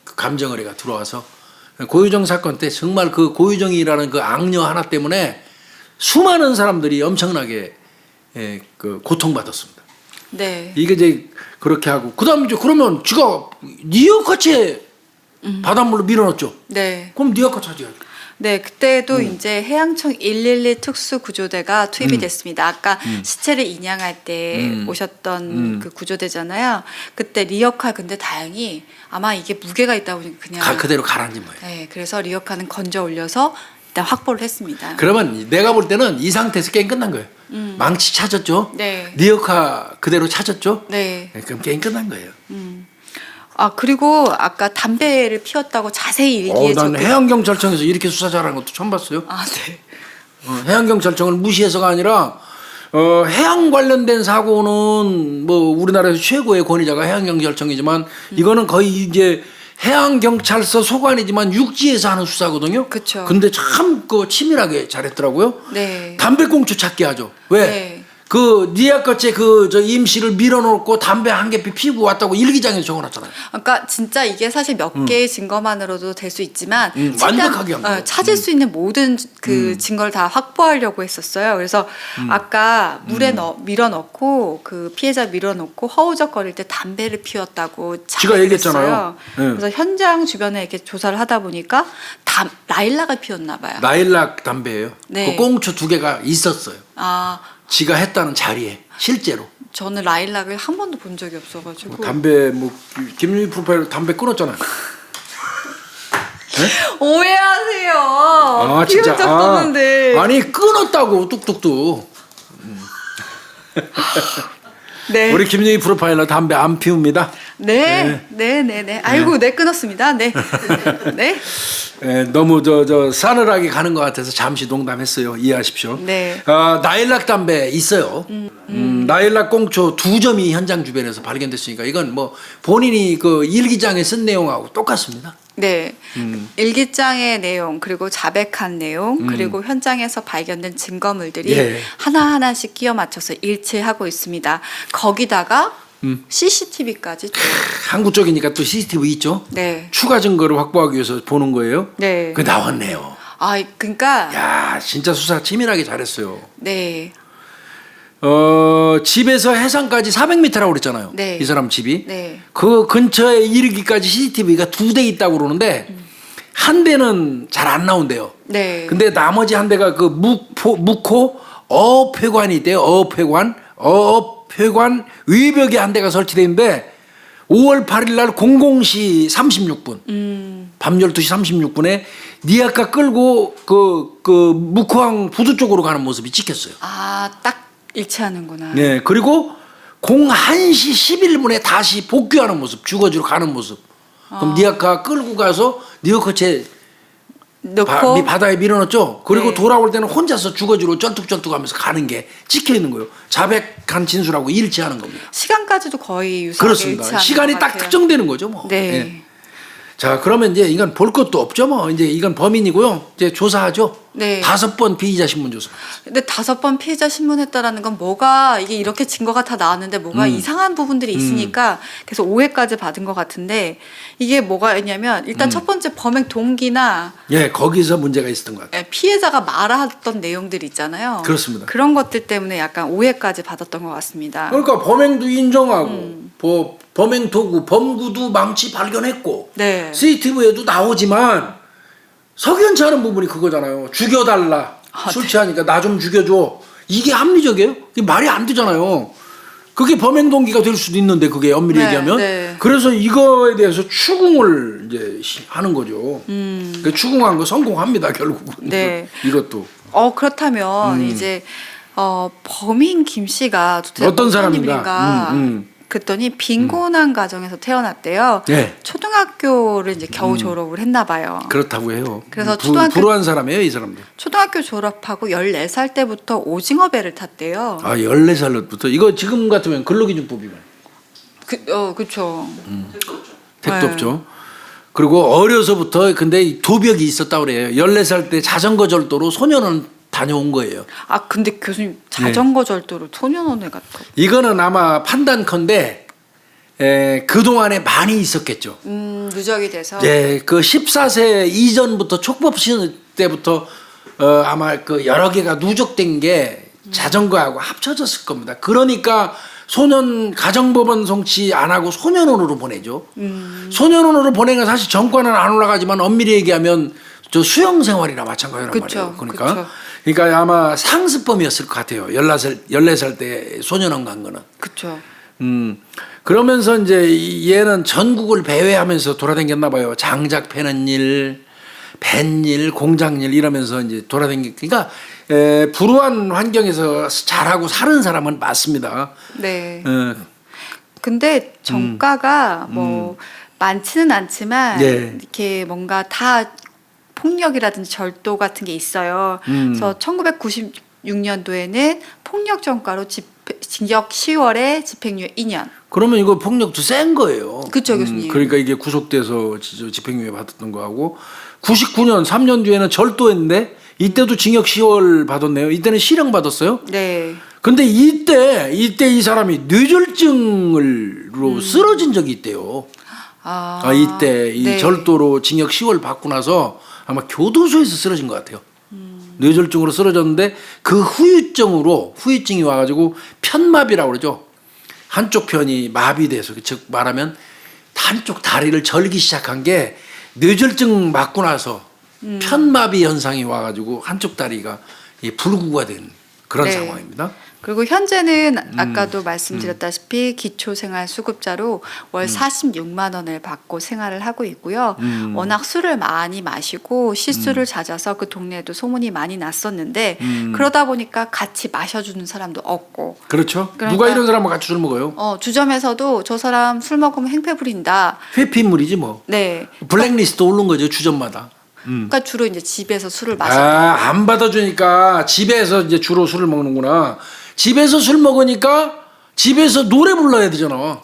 감정거래가 들어와서 고유정 사건 때 정말 그 고유정이라는 그 악녀 하나 때문에 수많은 사람들이 엄청나게 그 고통받았습니다. 네. 이게 이제 그렇게 하고 그다음 이제 그러면 지가 니어카체 바닷물로 밀어넣었죠. 네. 그럼 니어카 차지하죠. 네, 그때도 이제 해양청 112 특수구조대가 투입이 됐습니다. 아까 시체를 인양할 때 오셨던 그 구조대잖아요. 그때 리어카 근데 다행히 아마 이게 무게가 있다 보니까 그냥 그대로 가라앉은 거예요. 네, 그래서 리어카는 건져 올려서 일단 확보를 했습니다. 그러면 내가 볼 때는 이 상태에서 게임 끝난 거예요. 망치 찾았죠. 네. 리어카 그대로 찾았죠. 네. 그럼 게임 끝난 거예요. 아 그리고 아까 담배를 피웠다고 자세히 일기에 난 적고. 해양경찰청에서 이렇게 수사 잘하는 것도 처음 봤어요. 아 네. 해양경찰청을 무시해서가 아니라 해양 관련된 사고는 뭐 우리나라에서 최고의 권위자가 해양경찰청이지만 이거는 거의 이제 해양경찰서 소관이지만 육지에서 하는 수사거든요. 그쵸. 근데 참 그 치밀하게 잘했더라고요. 네. 담배꽁초 찾게 하죠. 왜? 네. 그 니아까체 그 임씨를 밀어놓고 담배 한 개피 피고 왔다고 일기장에 적어놨잖아요. 그러니까 진짜 이게 사실 몇 개의 증거만으로도 될 수 있지만 완벽하게 한 거예요. 찾을 수 있는 모든 그 증거를 다 확보하려고 했었어요. 그래서 아까 물에 밀어넣고 그 피해자 밀어넣고 허우적거릴 때 담배를 피웠다고 지가 얘기했잖아요. 네. 그래서 현장 주변에 이렇게 조사를 하다 보니까 라일락을 피웠나 봐요. 라일락 담배예요. 네. 그 꽁초 2개가 있었어요. 아 지가 했다는 자리에 실제로. 저는 라일락을 한 번도 본 적이 없어가지고 담배 뭐 김유희 프로파일 담배 끊었잖아요. 오해하세요. 아 피운 진짜. 적도 없는데. 아니 끊었다고 뚝뚝뚝. 네. 우리 김유희 프로파일러 담배 안 피웁니다. 네, 네, 네, 네. 아이고, 네 끊었습니다. 네, 네, 너무 싸늘하게 가는 것 같아서 잠시 농담했어요. 이해하십시오. 네. 나일락 담배 있어요. 나일락 꽁초 2점이 현장 주변에서 발견됐으니까 이건 뭐 본인이 그 일기장에 쓴 내용하고 똑같습니다. 네. 일기장의 내용 그리고 자백한 내용 그리고 현장에서 발견된 증거물들이 예. 하나하나씩 끼워 맞춰서 일치하고 있습니다. 거기다가 CCTV까지. 한국 쪽이니까 또 CCTV 있죠. 네. 추가 증거를 확보하기 위해서 보는 거예요. 네. 그 나왔네요. 아, 그러니까. 야, 진짜 수사 치밀하게 잘했어요. 네. 집에서 해상까지 400m라고 그랬잖아요. 네. 이 사람 집이. 네. 그 근처에 이르기까지 CCTV가 2대 있다고 그러는데 한 대는 잘 안 나온대요. 네. 근데 나머지 한 대가 그 묵호 어업회관이 있대요. 어업회관 외벽에 한 대가 설치되어 있는데 5월 8일 날 00시 36분 밤 12시 36분에 니아카 끌고 그 묵호항 부두 쪽으로 가는 모습이 찍혔어요. 아, 딱 일치하는구나. 네, 그리고 01시 11분에 다시 복귀하는 모습, 주거지로 가는 모습. 그럼 니아카 끌고 가서 니어커체 넣고 바다에 밀어넣었죠. 그리고 네. 돌아올 때는 혼자서 주거지로 쩔뚝쩔뚝하면서 가는 게 찍혀 있는 거예요. 자백한 진술하고 일치하는 겁니다. 시간까지도 거의 유사하게 그렇습니다. 일치하는 시간이 것 딱 같아요. 특정되는 거죠, 뭐. 네. 예. 자, 그러면 이제 이건 볼 것도 없죠, 뭐. 이제 이건 범인이고요. 이제 조사하죠. 네. 5번 피의자 신문 조사. 근데 5번 피해자 신문했다라는 건 뭐가 이게 이렇게 증거가 다 나왔는데 뭐가 이상한 부분들이 있으니까 그래서 오해까지 받은 것 같은데 이게 뭐가 있냐면 일단 첫 번째 범행 동기나 예, 거기서 문제가 있었던 것 같아요. 피해자가 말했던 내용들 있잖아요. 그렇습니다. 그런 것들 때문에 약간 오해까지 받았던 것 같습니다. 그러니까 범행도 인정하고 범행 도구, 범구도 망치 발견했고 네. CCTV에도 나오지만 석연치 않은 부분이 그거잖아요. 죽여달라. 술 취하니까 나 좀 죽여줘. 이게 합리적이에요? 이게 말이 안 되잖아요. 그게 범행 동기가 될 수도 있는데 그게 엄밀히 네, 얘기하면 네. 그래서 이거에 대해서 추궁을 이제 하는 거죠. 그 추궁한 거 성공합니다 결국은. 네. 이것도 그렇다면 이제 범인 김 씨가 도대체 어떤 사람인가? 사람인가 그랬더니 빈곤한 가정에서 태어났대요. 네. 초등학교를 이제 겨우 졸업을 했나 봐요. 그렇다고 해요. 그래서 초등학교- 불우한 사람이에요, 이 사람들. 초등학교 졸업하고 14살 때부터 오징어 배를 탔대요. 아, 14살부터 이거 지금 같으면 근로기준법이면 그쵸. 택도 네. 없죠. 그리고 어려서부터 근데 이 도벽이 있었다고 그래요. 14살 때 자전거 절도로 소년원 다녀온 거예요. 아 근데 교수님 자전거 절도로 소년원을 갔다. 이거는 아마 판단컨대 그동안에 많이 있었겠죠. 누적이 돼서. 예, 그 14세 이전부터 촉법 시절 때부터 아마 그 여러 개가 누적된 게 자전거하고 합쳐졌을 겁니다. 그러니까 소년 가정법원 송치 안 하고 소년원으로 보내죠. 소년원으로 보내면 사실 정권은 안 올라가지만 엄밀히 얘기하면 저 수용 생활이나 마찬가지란 그쵸, 말이에요. 그쵸. 그러니까 아마 상습범이었을 것 같아요. 14살 때 소년원 간 거는. 그쵸. 그러면서 이제 얘는 전국을 배회하면서 돌아다녔나 봐요. 장작 패는 일, 뱃일, 공장일 이러면서 이제 돌아다니니까 불우한 환경에서 잘하고 사는 사람은 맞습니다. 네. 어, 근데 정가가 뭐 많지는 않지만 네. 이렇게 뭔가 다 폭력이라든지 절도 같은 게 있어요. 그래서 1996년도에는 폭력 전과로 징역 10월에 집행유예 2년. 그러면 이거 폭력도 센 거예요. 그쵸, 교수님. 그러니까 이게 구속돼서 집행유예 받았던 거하고 99년 3년 뒤에는 절도했는데 이때도 징역 10월 받았네요. 이때는 실형 받았어요. 네. 근데 이때 이 사람이 뇌졸중으로 쓰러진 적이 있대요. 이때 이 네. 절도로 징역 10월 받고 나서 아마 교도소에서 쓰러진 것 같아요. 뇌졸중으로 쓰러졌는데 그 후유증이 와가지고 편마비라고 그러죠. 한쪽 편이 마비돼서 즉 말하면 한쪽 다리를 절기 시작한 게 뇌졸중 맞고 나서 편마비 현상이 와가지고 한쪽 다리가 불구가 된 그런 네. 상황입니다. 그리고 현재는 아까도 말씀드렸다시피 기초생활수급자로 월 46만 원을 받고 생활을 하고 있고요. 워낙 술을 많이 마시고 실수를 잦아서 그 동네에도 소문이 많이 났었는데 그러다 보니까 같이 마셔주는 사람도 없고. 그렇죠. 그러니까- 누가 이런 사람과 같이 술 먹어요? 주점에서도 저 사람 술 먹으면 행패 부린다. 회피인물이지 뭐. 네. 블랙리스트 오른 거죠 주점마다. 그러니까 주로 이제 집에서 술을 마셔. 안 받아주니까 집에서 이제 주로 술을 먹는구나. 집에서 술 먹으니까 집에서 노래 불러야 되잖아.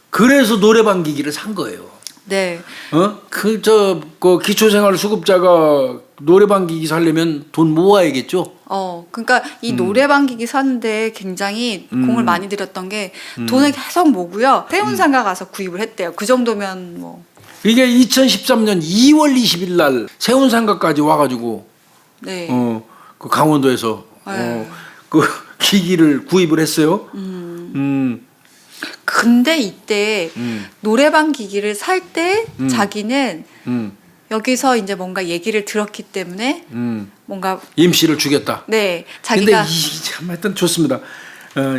그래서 노래방 기기를 산 거예요. 네. 그 기초생활 수급자가 노래방 기기 살려면 돈 모아야겠죠. 그러니까 이 노래방 기기 사는데 굉장히 공을 많이 들였던 게 돈을 계속 모으고요. 세운상가 가서 구입을 했대요. 그 정도면 뭐. 이게 2013년 2월 20일 날 세운상가까지 와가지고 네. 그 강원도에서 네. 그 기기를 구입을 했어요. 근데 이때 노래방 기기를 살 때 자기는 여기서 이제 뭔가 얘기를 들었기 때문에 뭔가 임시를 주겠다. 네 근데 자기가 참 하여튼 좋습니다.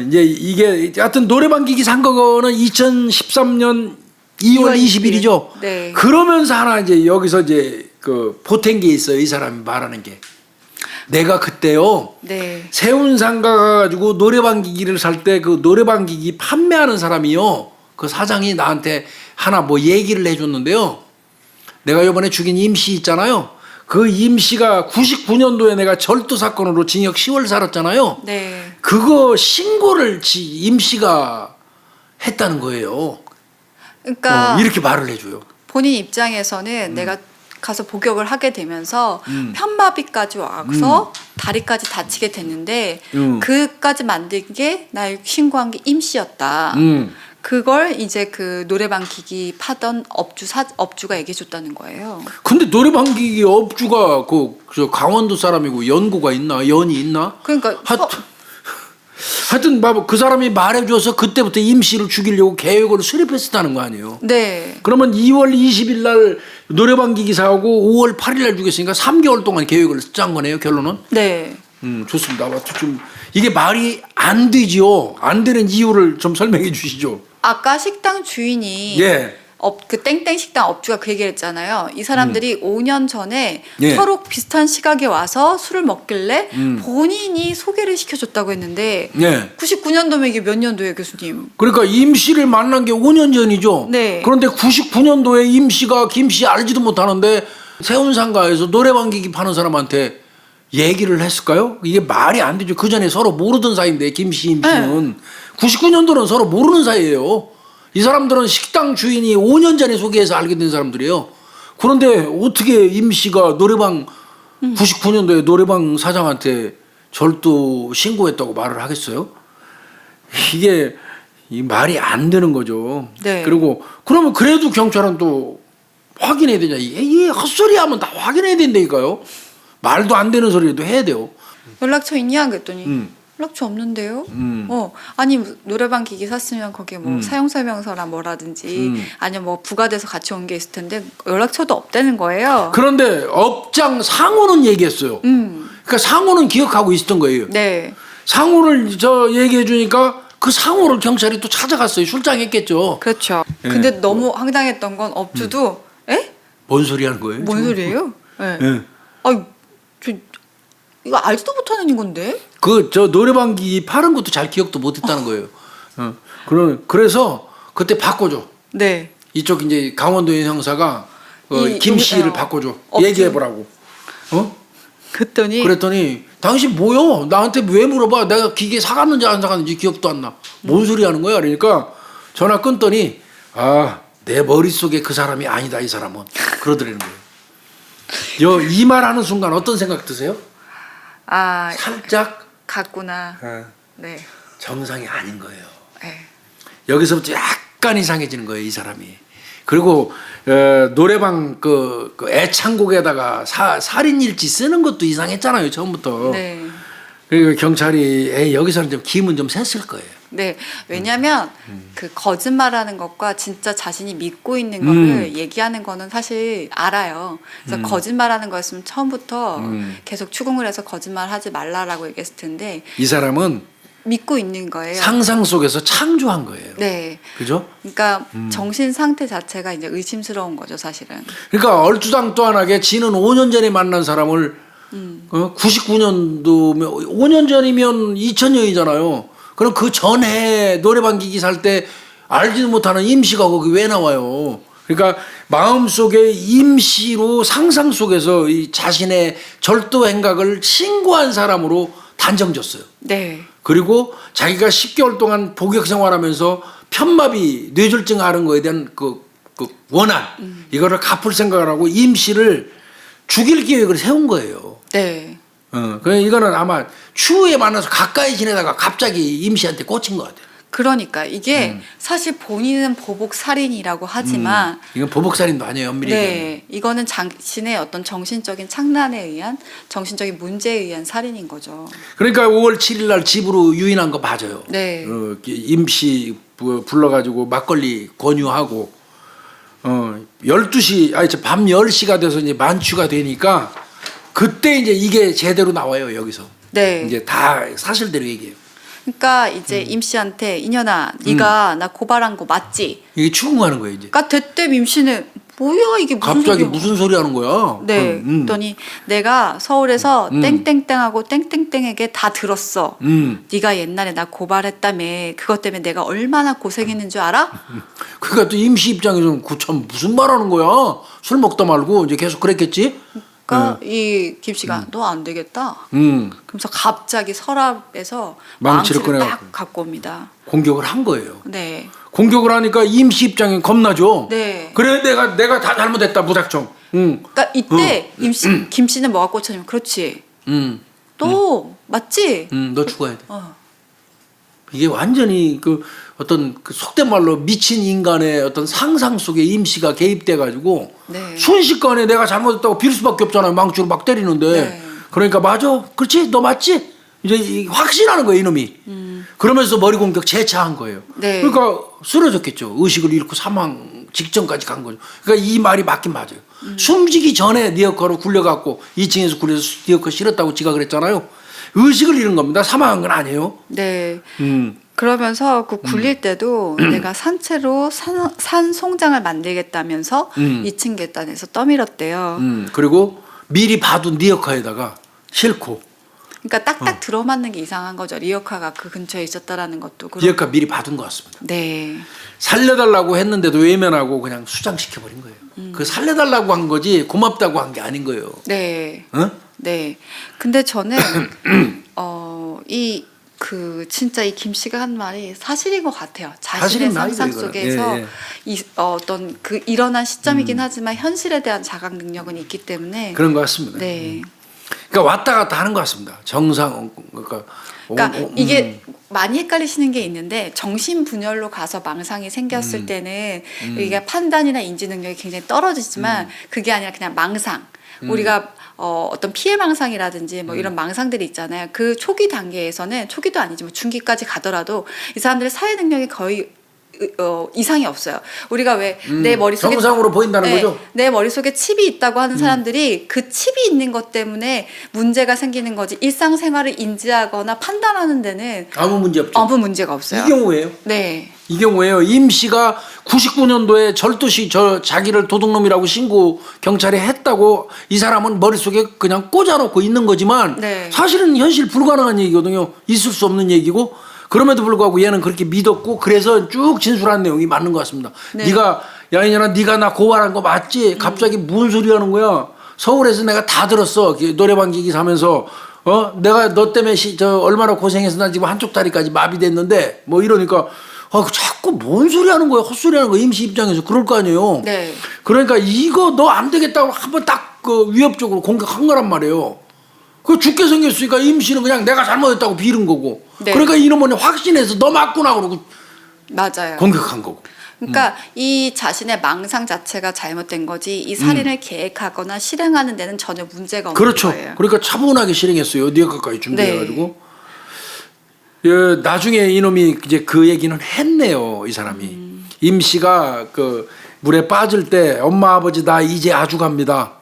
이제 이게 하여튼 노래방 기기 산 거는 2013년 2월 20일이죠. 네. 그러면서 하나 이제 여기서 이제 그 보탠 게 있어요. 이 사람이 말하는 게. 내가 그때요. 네. 세운상가 가가지고 노래방 기기를 살 때 그 노래방 기기 판매하는 사람이요. 그 사장이 나한테 하나 뭐 얘기를 해줬는데요. 내가 이번에 죽인 임씨 있잖아요. 그 임씨가 99년도에 내가 절도 사건으로 징역 10월 살았잖아요. 네. 그거 신고를 임씨가 했다는 거예요. 그러니까 이렇게 말을 해줘요. 본인 입장에서는 내가 가서 복역을 하게 되면서 편마비까지 와서 다리까지 다치게 됐는데 그까지 만든 게 날 신고한 게 임씨였다. 그걸 이제 그 노래방 기기 파던 업주가 얘기해 줬다는 거예요. 근데 노래방 기기 업주가 저 강원도 사람이고 연고가 있나? 연이 있나? 그러니까 하여튼 그 사람이 말해줘서 그때부터 임씨를 죽이려고 계획을 수립했었다는 거 아니에요. 네. 그러면 2월 20일 날 노래방 기기 사고 5월 8일 날 죽였으니까 3개월 동안 계획을 짠 거네요. 결론은. 네. 좋습니다. 좀 이게 말이 안 되지요. 안 되는 이유를 좀 설명해 주시죠. 아까 식당 주인이 예. 그 땡땡 식당 업주가 그 얘기를 했잖아요. 이 사람들이 5년 전에 예. 서로 비슷한 시각에 와서 술을 먹길래 본인이 소개를 시켜줬다고 했는데 예. 99년도면 이게 몇 년도예요, 교수님? 그러니까 임 씨를 만난 게 5년 전이죠. 네. 그런데 99년도에 임 씨가 김 씨 알지도 못하는데 세운상가에서 노래방 기기 파는 사람한테 얘기를 했을까요? 이게 말이 안 되죠. 그 전에 서로 모르던 사이인데 김 씨, 임 씨는 99년도는 서로 모르는 사이예요. 이 사람들은 식당 주인이 5년 전에 소개해서 알게 된 사람들이에요. 그런데 어떻게 임 씨가 노래방 99년도에 노래방 사장한테 절도 신고했다고 말을 하겠어요? 이게 이 말이 안 되는 거죠. 네. 그리고 그러면 그래도 경찰은 또 확인해야 되냐. 이게 헛소리 하면 다 확인해야 된다니까요. 말도 안 되는 소리도 해야 돼요. 연락처 있냐? 그랬더니 연락처 없는데요. 아니 노래방 기기 샀으면 거기에 뭐 사용설명서나 뭐라든지 아니면 뭐 부가돼서 같이 온 게 있을 텐데 연락처도 없다는 거예요. 그런데 업장 상호는 얘기했어요. 그러니까 상호는 기억하고 있었던 거예요. 네. 상호를 저 얘기해 주니까 그 상호를 경찰이 또 찾아갔어요. 출장했겠죠. 그렇죠. 예. 근데 너무 황당했던 건 업주도 에? 뭔 소리 하는 거예요? 뭔 지금? 소리예요? 예. 예. 아이 저 이거 알지도 못하는 건데. 그 저 노래방기 파는 것도 잘 기억도 못했다는 거예요. 그래서 그때 바꿔줘. 네. 이쪽 이제 강원도의 형사가 이 김 씨를 어, 바꿔줘. 업주. 얘기해 보라고. 그랬더니 그랬더니 당신 뭐요? 나한테 왜 물어봐? 내가 기계 사갔는지 안 사갔는지 기억도 안 나. 뭔 소리 하는 거야? 그러니까 전화 끊더니 내 머릿속에 그 사람이 아니다 이 사람은. 그러더라는 거예요. 이 말하는 순간 어떤 생각 드세요? 살짝 갔구나. 네. 정상이 아닌 거예요. 네. 여기서부터 약간 이상해지는 거예요, 이 사람이. 그리고 노래방 그 애창곡에다가 살인일지 쓰는 것도 이상했잖아요, 처음부터. 네. 그리고 경찰이 여기서는 좀 기분 좀 셌을 거예요. 네. 왜냐면 그 거짓말하는 것과 진짜 자신이 믿고 있는 거를 얘기하는 거는 사실 알아요. 그래서 거짓말하는 거였으면 처음부터 계속 추궁을 해서 거짓말하지 말라라고 얘기했을 텐데 이 사람은 믿고 있는 거예요. 상상 속에서 창조한 거예요. 네. 그죠? 그러니까 정신 상태 자체가 이제 의심스러운 거죠, 사실은. 그러니까 얼토당토하게 지는 5년 전에 만난 사람을 99년도면 5년 전이면 2000년이잖아요. 그럼 그 전에 노래방 기기 살 때 알지도 못하는 임씨가 거기 왜 나와요? 그러니까 마음속에 임씨로 상상 속에서 이 자신의 절도 행각을 신고한 사람으로 단정졌어요. 네. 그리고 자기가 10개월 동안 복역 생활하면서 편마비 뇌졸중 앓은 거에 대한 그 원한 이거를 갚을 생각을 하고 임씨를 죽일 계획을 세운 거예요. 네. 그러니까 이거는 아마 추후에 만나서 가까이 지내다가 갑자기 임씨한테 꽂힌 것 같아요. 그러니까 이게 사실 본인은 보복 살인이라고 하지만 이건 보복살인도 아니에요, 엄밀히. 네, 이거는 자신의 어떤 정신적인 착란에 의한 정신적인 문제에 의한 살인인 거죠. 그러니까 5월 7일 날 집으로 유인한 거 맞아요. 네. 임씨 불러가지고 막걸리 권유하고 12시 밤 10시가 돼서 이제 만취가 되니까 그때 이제 이게 제대로 나와요, 여기서. 네. 이제 다 사실대로 얘기해요. 그러니까 이제 임 씨한테 이년아, 네가 나 고발한 거 맞지? 이게 추궁하는 거예요, 이제. 그러니까 대뜸 임 씨는 뭐야 이게 무슨 갑자기 소리야? 무슨 소리 하는 거야? 네. 그랬더니 내가 서울에서 땡땡땡하고 땡땡땡에게 다 들었어. 네가 옛날에 나 고발했다며. 그것 때문에 내가 얼마나 고생했는 줄 알아? 그러니까 또 임씨 입장에서는 참 무슨 말 하는 거야? 술 먹다 말고 이제 계속 그랬겠지? 그러니까 이 김 씨가 너 안 되겠다. 그러면서 갑자기 서랍에서 망치를 망치를 꺼내갖고. 딱 갖고 옵니다. 공격을 한 거예요. 네. 공격을 하니까 임씨 입장엔 겁나죠. 네. 그래 내가 다 잘못했다 무작정. 그러니까 이때 김 씨는 뭐가 꽂혔냐면 그렇지. 또 맞지? 너 죽어야 돼. 이게 완전히 그 어떤 그 속된 말로 미친 인간의 어떤 상상 속에 임씨가 개입돼 가지고 네. 순식간에 내가 잘못했다고 빌 수밖에 없잖아요. 망치로 막 때리는데. 네. 그러니까 맞아. 그렇지? 너 맞지? 이제 확신하는 거예요, 이놈이. 그러면서 머리 공격 재차한 거예요. 네. 그러니까 쓰러졌겠죠. 의식을 잃고 사망 직전까지 간 거죠. 그러니까 이 말이 맞긴 맞아요. 숨지기 전에 니어커로 굴려갖고 2층에서 굴려서 니어커 실었다고 지가 그랬잖아요. 의식을 잃은 겁니다. 사망한 건 아니에요. 네. 그러면서 그 굴릴 때도 내가 산채로 산 송장을 만들겠다면서 2층 계단에서 떠밀었대요. 그리고 미리 봐둔 리어카에다가 싣고. 그러니까 딱딱 들어맞는 게 이상한 거죠. 리어카가 그 근처에 있었다라는 것도. 리어카 미리 받은 것 같습니다. 네. 살려달라고 했는데도 외면하고 그냥 수장시켜버린 거예요. 그 살려달라고 한 거지 고맙다고 한 게 아닌 거예요. 네. 어? 네. 근데 저는 진짜 이 김 씨가 한 말이 사실인 것 같아요. 자신의 사실은 상상 말이죠, 속에서 예, 예. 어떤 그 일어난 시점이긴 하지만 현실에 대한 자각 능력은 있기 때문에. 그런 것 같습니다. 네. 그러니까 왔다 갔다 하는 것 같습니다. 그러니까 이게 많이 헷갈리시는 게 있는데 정신분열로 가서 망상이 생겼을 때는 이게 판단이나 인지 능력이 굉장히 떨어지지만 그게 아니라 그냥 망상. 우리가 어떤 피해 망상이라든지 뭐 이런 망상들이 있잖아요. 그 초기 단계에서는 초기도 아니지 뭐 중기까지 가더라도 이 사람들의 사회 능력이 거의 이상이 없어요. 우리가 왜 내 머릿속에 정상으로 보인다는 거죠? 내 머릿속에 칩이 있다고 하는 사람들이 그 칩이 있는 것 때문에 문제가 생기는 거지 일상생활을 인지하거나 판단하는 데는 아무 문제 없죠. 아무 문제가 없어요. 이 경우에요. 네. 이 경우에요. 임 씨가 99년도에 절도시 자기를 도둑놈이라고 신고 경찰에 했다고 이 사람은 머릿속에 그냥 꽂아놓고 있는 거지만 네. 사실은 현실 불가능한 얘기거든요. 있을 수 없는 얘기고 그럼에도 불구하고 얘는 그렇게 믿었고 그래서 쭉 진술한 내용이 맞는 것 같습니다. 네. 네가 야 이년아 네가 나 고발한 거 맞지? 갑자기 무슨 소리 하는 거야? 서울에서 내가 다 들었어. 노래방 기기 사면서 내가 너 때문에 얼마나 고생해서 나 지금 한쪽 다리까지 마비됐는데 뭐 이러니까 자꾸 뭔 소리 하는 거야? 헛소리 하는 거야? 임시 입장에서 그럴 거 아니에요. 네. 그러니까 이거 너 안 되겠다고 한번 딱 그 위협적으로 공격한 거란 말이에요. 그 죽게 생겼으니까 임시는 그냥 내가 잘못했다고 빌은 거고. 네. 그러니까 이놈은 확신해서 너 맞구나 그러고 맞아요. 공격한 거고. 그러니까 이 자신의 망상 자체가 잘못된 거지 이 살인을 계획하거나 실행하는 데는 전혀 문제가 없는 그렇죠. 거예요. 그러니까 차분하게 실행했어요. 리어카까지 준비해가지고. 예, 나중에 이놈이 이제 그 얘기는 했네요. 이 사람이. 임씨가 그 물에 빠질 때 엄마 아버지 나 이제 아주 갑니다.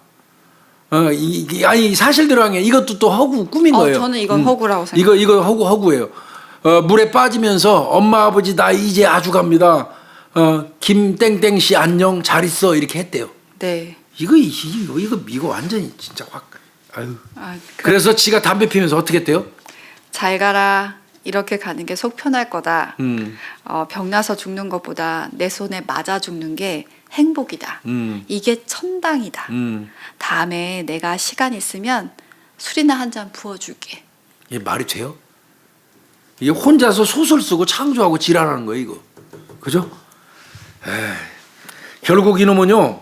아니 사실대로 한 게 이것도 또 허구 꾸민 거예요. 저는 이건 허구라고 생각해요. 이거 허구예요. 물에 빠지면서 엄마 아버지 나 이제 아주 갑니다. 김땡땡 씨 안녕 잘 있어 이렇게 했대요. 네. 이거 완전히 진짜 확. 아유. 그래서 지가 담배 피면서 어떻게 했대요? 잘 가라. 이렇게 가는 게 속 편할 거다. 병나서 죽는 것보다 내 손에 맞아 죽는 게 행복이다. 이게 천당이다. 다음에 내가 시간 있으면 술이나 한 잔 부어줄게. 이게 말이 돼요? 이게 혼자서 소설 쓰고 창조하고 지랄하는 거예요, 이거. 그죠? 결국 이놈은요,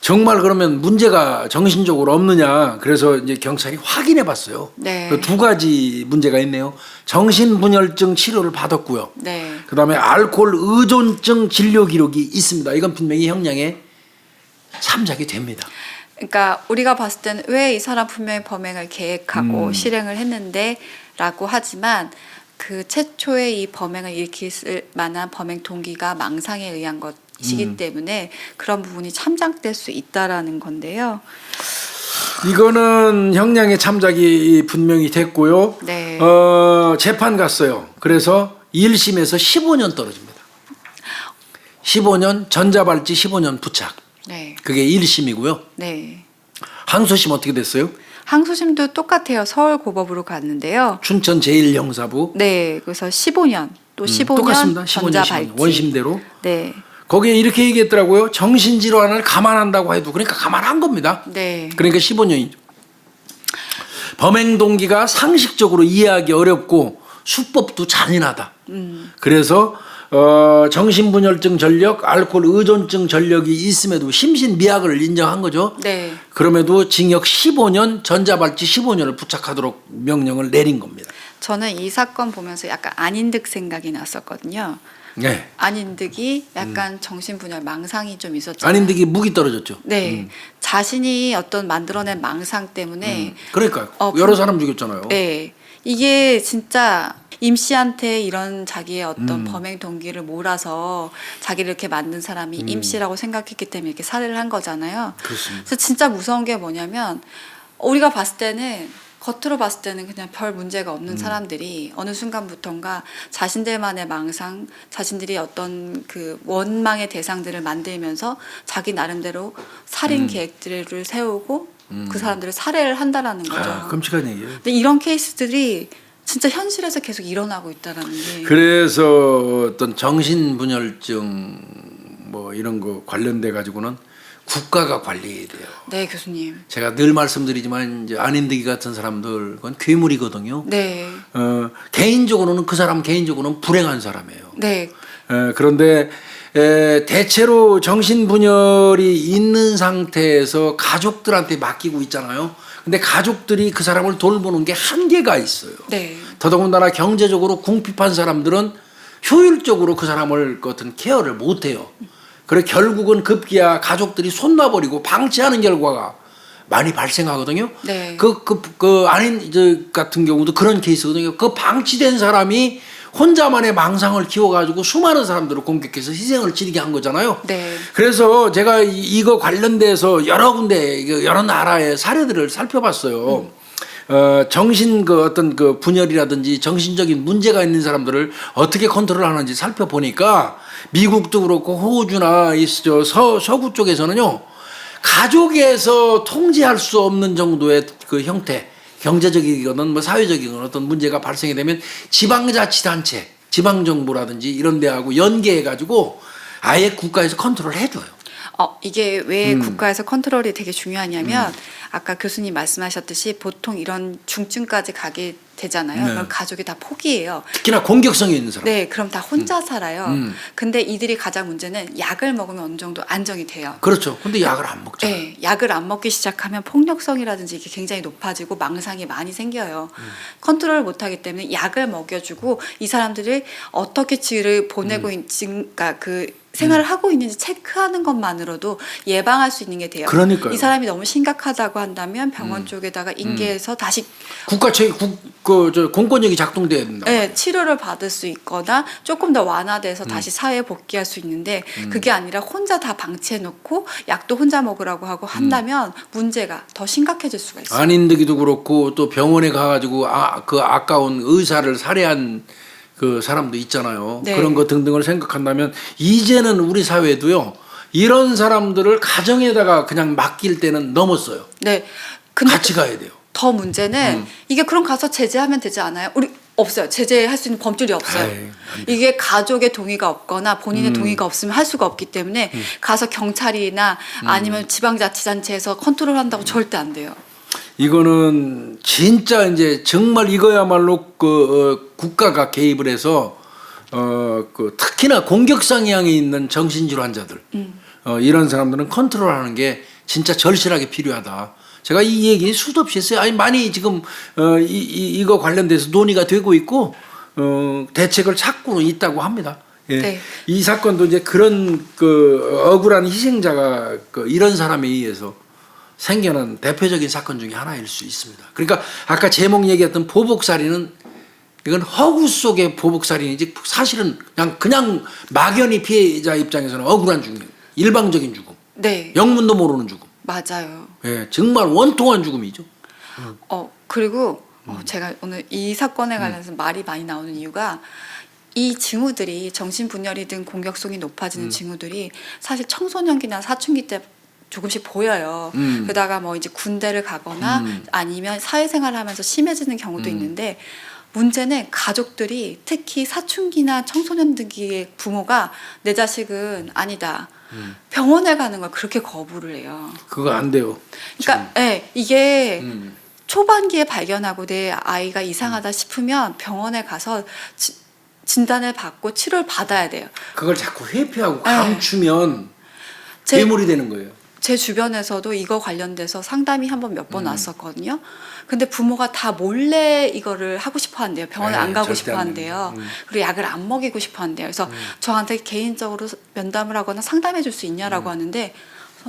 정말 그러면 문제가 정신적으로 없느냐. 그래서 이제 경찰이 확인해 봤어요. 네. 그 두 가지 문제가 있네요. 정신분열증 치료를 받았고요. 네. 그 다음에 알코올 의존증 진료 기록이 있습니다. 이건 분명히 형량에 참작이 됩니다. 그러니까 우리가 봤을 때는 왜 이 사람 분명히 범행을 계획하고 실행을 했는데 라고 하지만 그 최초의 이 범행을 일으킬 만한 범행 동기가 망상에 의한 것이기 때문에 그런 부분이 참작될 수 있다라는 건데요. 이거는 형량의 참작이 분명히 됐고요. 네. 재판 갔어요. 그래서 1심에서 15년 떨어집니다. 15년 전자발찌 15년 부착. 네. 그게 1심이고요. 네. 항소심 어떻게 됐어요? 항소심도 똑같아요. 서울고법으로 갔는데요. 춘천 제1형사부. 네. 그래서 15년 또 15년 똑같습니다. 15년, 전자발찌. 15년. 원심대로. 네. 거기에 이렇게 얘기했더라고요. 정신질환을 감안한다고 해도 그러니까 감안한 겁니다. 네. 그러니까 15년이죠. 범행 동기가 상식적으로 이해하기 어렵고 수법도 잔인하다. 그래서 정신분열증 전력, 알코올 의존증 전력이 있음에도 심신미약을 인정한 거죠. 네. 그럼에도 징역 15년, 전자발찌 15년을 부착하도록 명령을 내린 겁니다. 저는 이 사건 보면서 약간 안인득 생각이 났었거든요. 네. 안인득이 약간 정신분열 망상이 좀 있었잖아요. 안인득이 무기 떨어졌죠. 네. 자신이 어떤 만들어낸 망상 때문에 그러니까요. 여러 사람 죽였잖아요. 네. 이게 진짜 임 씨한테 이런 자기의 어떤 범행 동기를 몰아서 자기를 이렇게 만든 사람이 임 씨라고 생각했기 때문에 이렇게 살해를 한 거잖아요. 그렇습니다. 그래서 진짜 무서운 게 뭐냐면 우리가 봤을 때는 겉으로 봤을 때는 그냥 별 문제가 없는 사람들이 어느 순간부턴가 자신들만의 망상, 자신들이 어떤 그 원망의 대상들을 만들면서 자기 나름대로 살인 계획들을 세우고 그 사람들을 살해를 한다라는 거죠. 아, 끔찍한 얘기예요. 근데 이런 케이스들이 진짜 현실에서 계속 일어나고 있다라는 게. 그래서 어떤 정신분열증 뭐 이런 거 관련돼 가지고는 국가가 관리해야 돼요. 네, 교수님. 제가 늘 말씀드리지만 이제 안인득이 같은 사람들 그건 괴물이거든요. 네. 개인적으로는 그 사람 개인적으로는 불행한 사람이에요. 네. 그런데 대체로 정신분열이 있는 상태에서 가족들한테 맡기고 있잖아요. 근데 가족들이 그 사람을 돌보는 게 한계가 있어요. 네. 더더군다나 경제적으로 궁핍한 사람들은 효율적으로 그 사람을 어떤 케어를 못 해요. 그래 결국은 급기야 가족들이 손 놔버리고 방치하는 결과가 많이 발생하거든요. 네. 그 아닌 저 같은 경우도 그런 케이스거든요. 그 방치된 사람이 혼자만의 망상을 키워가지고 수많은 사람들을 공격해서 희생을 치르게 한 거잖아요. 네. 그래서 제가 이거 관련돼서 여러 군데 여러 나라의 사례들을 살펴봤어요. 정신 그 어떤 그 분열이라든지 정신적인 문제가 있는 사람들을 어떻게 컨트롤하는지 살펴보니까 미국도 그렇고 호주나 서구 쪽에서는요 가족에서 통제할 수 없는 정도의 그 형태 경제적이거나 뭐 사회적이거나 어떤 문제가 발생이 되면 지방자치단체, 지방정부라든지 이런 데하고 연계해가지고 아예 국가에서 컨트롤 해줘요. 이게 왜 국가에서 컨트롤이 되게 중요하냐면 아까 교수님 말씀하셨듯이 보통 이런 중증까지 가게 되잖아요. 네. 그럼 가족이 다 포기해요. 특히나 공격성이 있는 사람. 네, 그럼 다 혼자 살아요. 근데 이들이 가장 문제는 약을 먹으면 어느 정도 안정이 돼요. 그렇죠. 근데 약을 안 먹잖아요. 네, 약을 안 먹기 시작하면 폭력성이라든지 이게 굉장히 높아지고 망상이 많이 생겨요. 컨트롤을 못하기 때문에 약을 먹여주고 이 사람들을 어떻게 치를 보내고 그러니까 그 생활을 하고 있는지 체크하는 것만으로도 예방할 수 있는 게 돼요. 그러니까요. 이 사람이 너무 심각하다고 한다면 병원 쪽에다가 인계해서 다시 공권력이 작동돼야 된다. 네, 치료를 받을 수 있거나 조금 더 완화돼서 다시 사회에 복귀할 수 있는데 그게 아니라 혼자 다 방치해놓고 약도 혼자 먹으라고 하고 한다면 문제가 더 심각해질 수가 있어요. 안인득이도 그렇고 또 병원에 가가지고 그 아까운 의사를 살해한 그 사람도 있잖아요. 네. 그런 것 등등을 생각한다면 이제는 우리 사회도요 이런 사람들을 가정에다가 그냥 맡길 때는 넘었어요. 네, 근데 같이 가야 돼요. 더 문제는 이게 그럼 가서 제재하면 되지 않아요? 우리 없어요. 제재할 수 있는 법률이 없어요. 아이, 이게 가족의 동의가 없거나 본인의 동의가 없으면 할 수가 없기 때문에 가서 경찰이나 아니면 지방자치단체에서 컨트롤한다고 절대 안 돼요. 이거는 진짜 이제 정말 이거야말로 국가가 개입을 해서 특히나 공격성향이 있는 정신질환 환자들 이런 사람들은 컨트롤하는 게 진짜 절실하게 필요하다. 제가 이 얘기 수도 없이 했어요. 아니 많이 지금 이거 관련돼서 논의가 되고 있고 대책을 찾고 있다고 합니다. 예. 네. 이 사건도 이제 그런 억울한 희생자가 이런 사람에 의해서 생겨난 대표적인 사건 중에 하나일 수 있습니다. 그러니까 아까 제목 얘기했던 보복살인은 이건 허구 속의 보복살인이지 사실은 그냥 막연히 피해자 입장에서는 억울한 죽음, 일방적인 죽음, 네, 영문도 모르는 죽음. 맞아요. 예, 정말 원통한 죽음이죠. 그리고 제가 오늘 이 사건에 관련해서 말이 많이 나오는 이유가 이 징후들이 정신분열이든 공격성이 높아지는 징후들이 사실 청소년기나 사춘기 때 조금씩 보여요. 그러다가 뭐 이제 군대를 가거나 아니면 사회생활을 하면서 심해지는 경우도 있는데 문제는 가족들이 특히 사춘기나 청소년기의 부모가 내 자식은 아니다. 병원에 가는 걸 그렇게 거부를 해요. 그거 안 돼요. 그러니까 이게 초반기에 발견하고 내 아이가 이상하다 싶으면 병원에 가서 진단을 받고 치료를 받아야 돼요. 그걸 자꾸 회피하고 감추면 제- 괴물이 되는 거예요. 제 주변에서도 이거 관련돼서 상담이 한 번 몇 번 왔었거든요. 근데 부모가 다 몰래 이거를 하고 싶어 한대요. 병원에 안 가고 절대 싶어 안 한대요. 그리고 약을 안 먹이고 싶어 한대요. 그래서 저한테 개인적으로 면담을 하거나 상담해 줄 수 있냐라고 하는데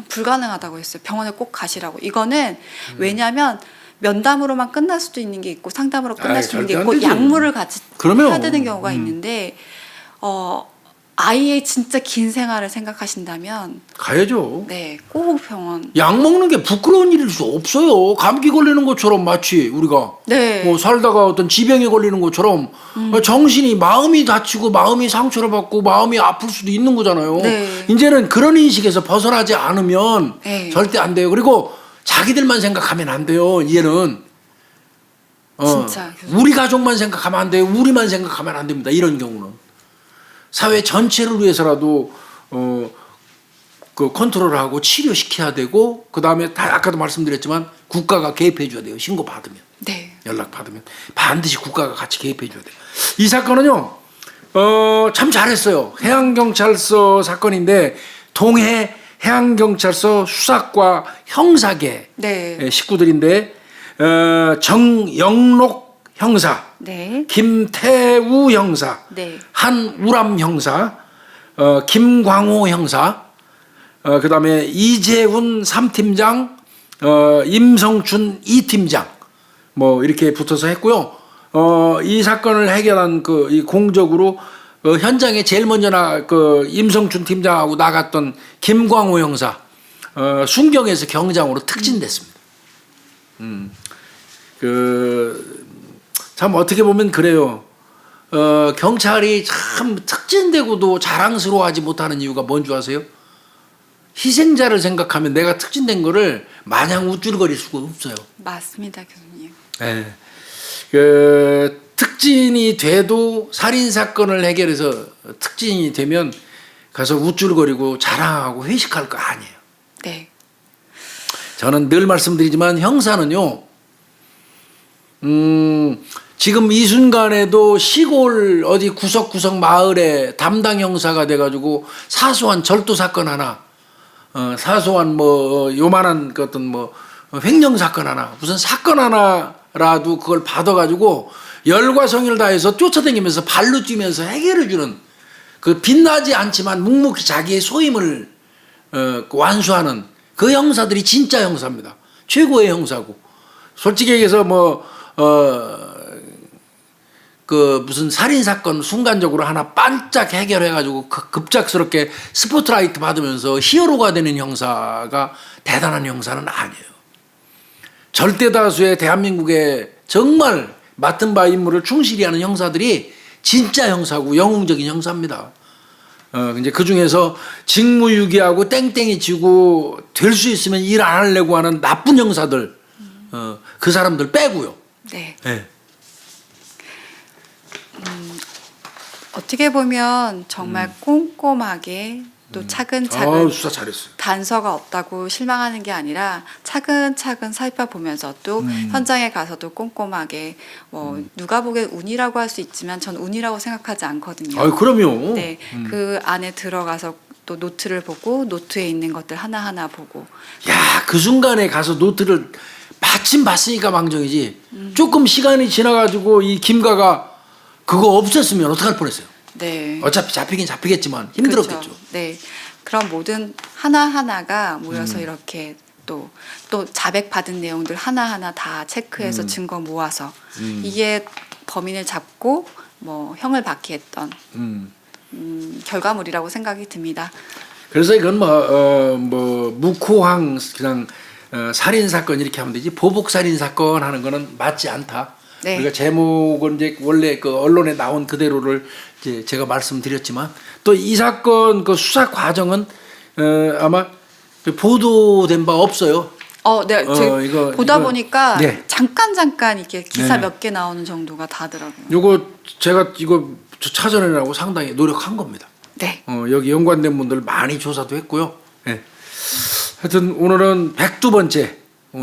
불가능하다고 했어요. 병원에 꼭 가시라고. 이거는 왜냐하면 면담으로만 끝날 수도 있는 게 있고 상담으로 끝날 아이, 수 있는 게 절대 안 있고 되죠. 약물을 같이 그러면 해야 되는 경우가 있는데 아이의 진짜 긴 생활을 생각하신다면 가야죠. 네, 꼭 병원. 약 먹는 게 부끄러운 일일 수 없어요. 감기 걸리는 것처럼 마치 우리가 네. 뭐 살다가 어떤 지병에 걸리는 것처럼 정신이 마음이 다치고 마음이 상처를 받고 마음이 아플 수도 있는 거잖아요. 네. 이제는 그런 인식에서 벗어나지 않으면 네. 절대 안 돼요. 그리고 자기들만 생각하면 안 돼요. 이제는 진짜. 우리 가족만 생각하면 안 돼요. 우리만 생각하면 안 됩니다. 이런 경우는 사회 전체를 위해서라도 그 컨트롤하고 치료시켜야 되고 그 다음에 아까도 말씀드렸지만 국가가 개입해 줘야 돼요. 신고 받으면 네. 연락 받으면 반드시 국가가 같이 개입해 줘야 돼요. 이 사건은요 참 잘했어요. 해양경찰서 사건인데 동해 해양경찰서 수사과 형사계 네. 식구들인데 정영록 형사, 네. 김태우 형사, 네. 한우람 형사, 김광호 형사, 그다음에 이재훈 3팀장, 임성춘 2팀장 뭐 이렇게 붙어서 했고요. 이 사건을 해결한 이 공적으로 현장에 제일 먼저 임성춘 팀장하고 나갔던 김광호 형사 순경에서 경장으로 특진됐습니다. 참 어떻게 보면 그래요. 경찰이 참 특진되고도 자랑스러워하지 못하는 이유가 뭔 줄 아세요? 희생자를 생각하면 내가 특진된 거를 마냥 우쭐거릴 수가 없어요. 맞습니다, 교수님. 네. 특진이 돼도 살인 사건을 해결해서 특진이 되면 가서 우쭐거리고 자랑하고 회식할 거 아니에요. 네. 저는 늘 말씀드리지만 형사는요. 지금 이 순간에도 시골 어디 구석구석 마을에 담당 형사가 돼가지고 사소한 절도 사건 하나, 사소한 뭐 요만한 그 어떤 뭐 횡령 사건 하나, 무슨 사건 하나라도 그걸 받아가지고 열과 성의를 다해서 쫓아다니면서 발로 뛰면서 해결해주는 그 빛나지 않지만 묵묵히 자기의 소임을 완수하는 그 형사들이 진짜 형사입니다. 최고의 형사고. 솔직히 얘기해서 그 무슨 살인사건 순간적으로 하나 반짝 해결해가지고 급작스럽게 스포트라이트 받으면서 히어로가 되는 형사가 대단한 형사는 아니에요. 절대 다수의 대한민국의 정말 맡은 바 임무를 충실히 하는 형사들이 진짜 형사고 영웅적인 형사입니다. 이제 그 중에서 직무유기하고 땡땡이 치고 될 수 있으면 일 안 하려고 하는 나쁜 형사들, 그 사람들 빼고요. 네. 네. 어떻게 보면 정말 꼼꼼하게 또 차근차근 수사 잘했어요. 단서가 없다고 실망하는 게 아니라 차근차근 살펴보면서 또 현장에 가서도 꼼꼼하게 누가 보기엔 운이라고 할 수 있지만 전 운이라고 생각하지 않거든요. 아, 그럼요. 네, 그 안에 들어가서 또 노트를 보고 노트에 있는 것들 하나하나 보고. 야, 그 순간에 가서 노트를 마침 봤으니까 망정이지. 조금 시간이 지나가지고 이 김가가 그거 없었으면 어떡할 뻔했어요. 네. 어차피 잡히긴 잡히겠지만 힘들었겠죠. 그렇죠. 네. 그런 모든 하나하나가 모여서 이렇게 또 자백 받은 내용들 하나하나 다 체크해서 증거 모아서 이게 범인을 잡고 뭐 형을 받게 했던 결과물이라고 생각이 듭니다. 그래서 이건 무코항 그냥 살인 사건 이렇게 하면 되지 보복 살인 사건 하는 거는 맞지 않다. 네. 우리가 제목은 이제 원래 그 언론에 나온 그대로를 이제 제가 말씀드렸지만 또 이 사건 그 수사 과정은 아마 보도된 바 없어요. 네, 이거 보다 보니까 네. 잠깐 이렇게 기사 네. 몇 개 나오는 정도가 다더라고요. 요거 제가 이거 찾아내라고 상당히 노력한 겁니다. 네. 여기 연관된 분들 많이 조사도 했고요. 네. 하여튼 오늘은 102번째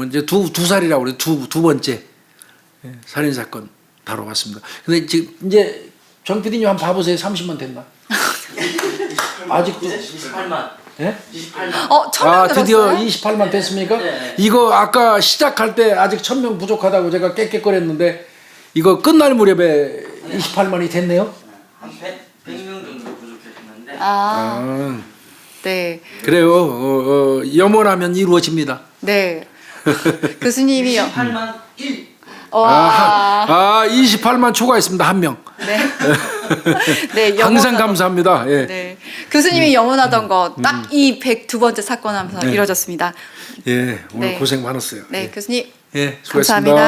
이제 두 살이라고 그래 두 번째 살인 사건 다뤄봤습니다. 근데 지금 이제 정 PD님 한번 봐보세요. 30만 됐나? 아직도 28만. 예? 28만. 처음 드디어 들었어요? 28만 됐습니까? 네. 이거 아까 시작할 때 아직 1000명 부족하다고 제가 깨끗거렸는데 이거 끝날 무렵에 28만이 됐네요. 한 100명 정도 부족했는데. 네. 그래요. 염원하면 이루어집니다. 네. 교수님이 28만 1. 28만 28만 초과했습니다. 한 명. 네. 네, 항상 영원하던- 감사합니다. 예. 네. 교수님이 영원하던 거 딱 이 102번째 사건 하면서 네. 이루어졌습니다. 예, 오늘 네. 고생 많았어요. 네, 예. 교수님 예, 수고했습니다. 감사합니다.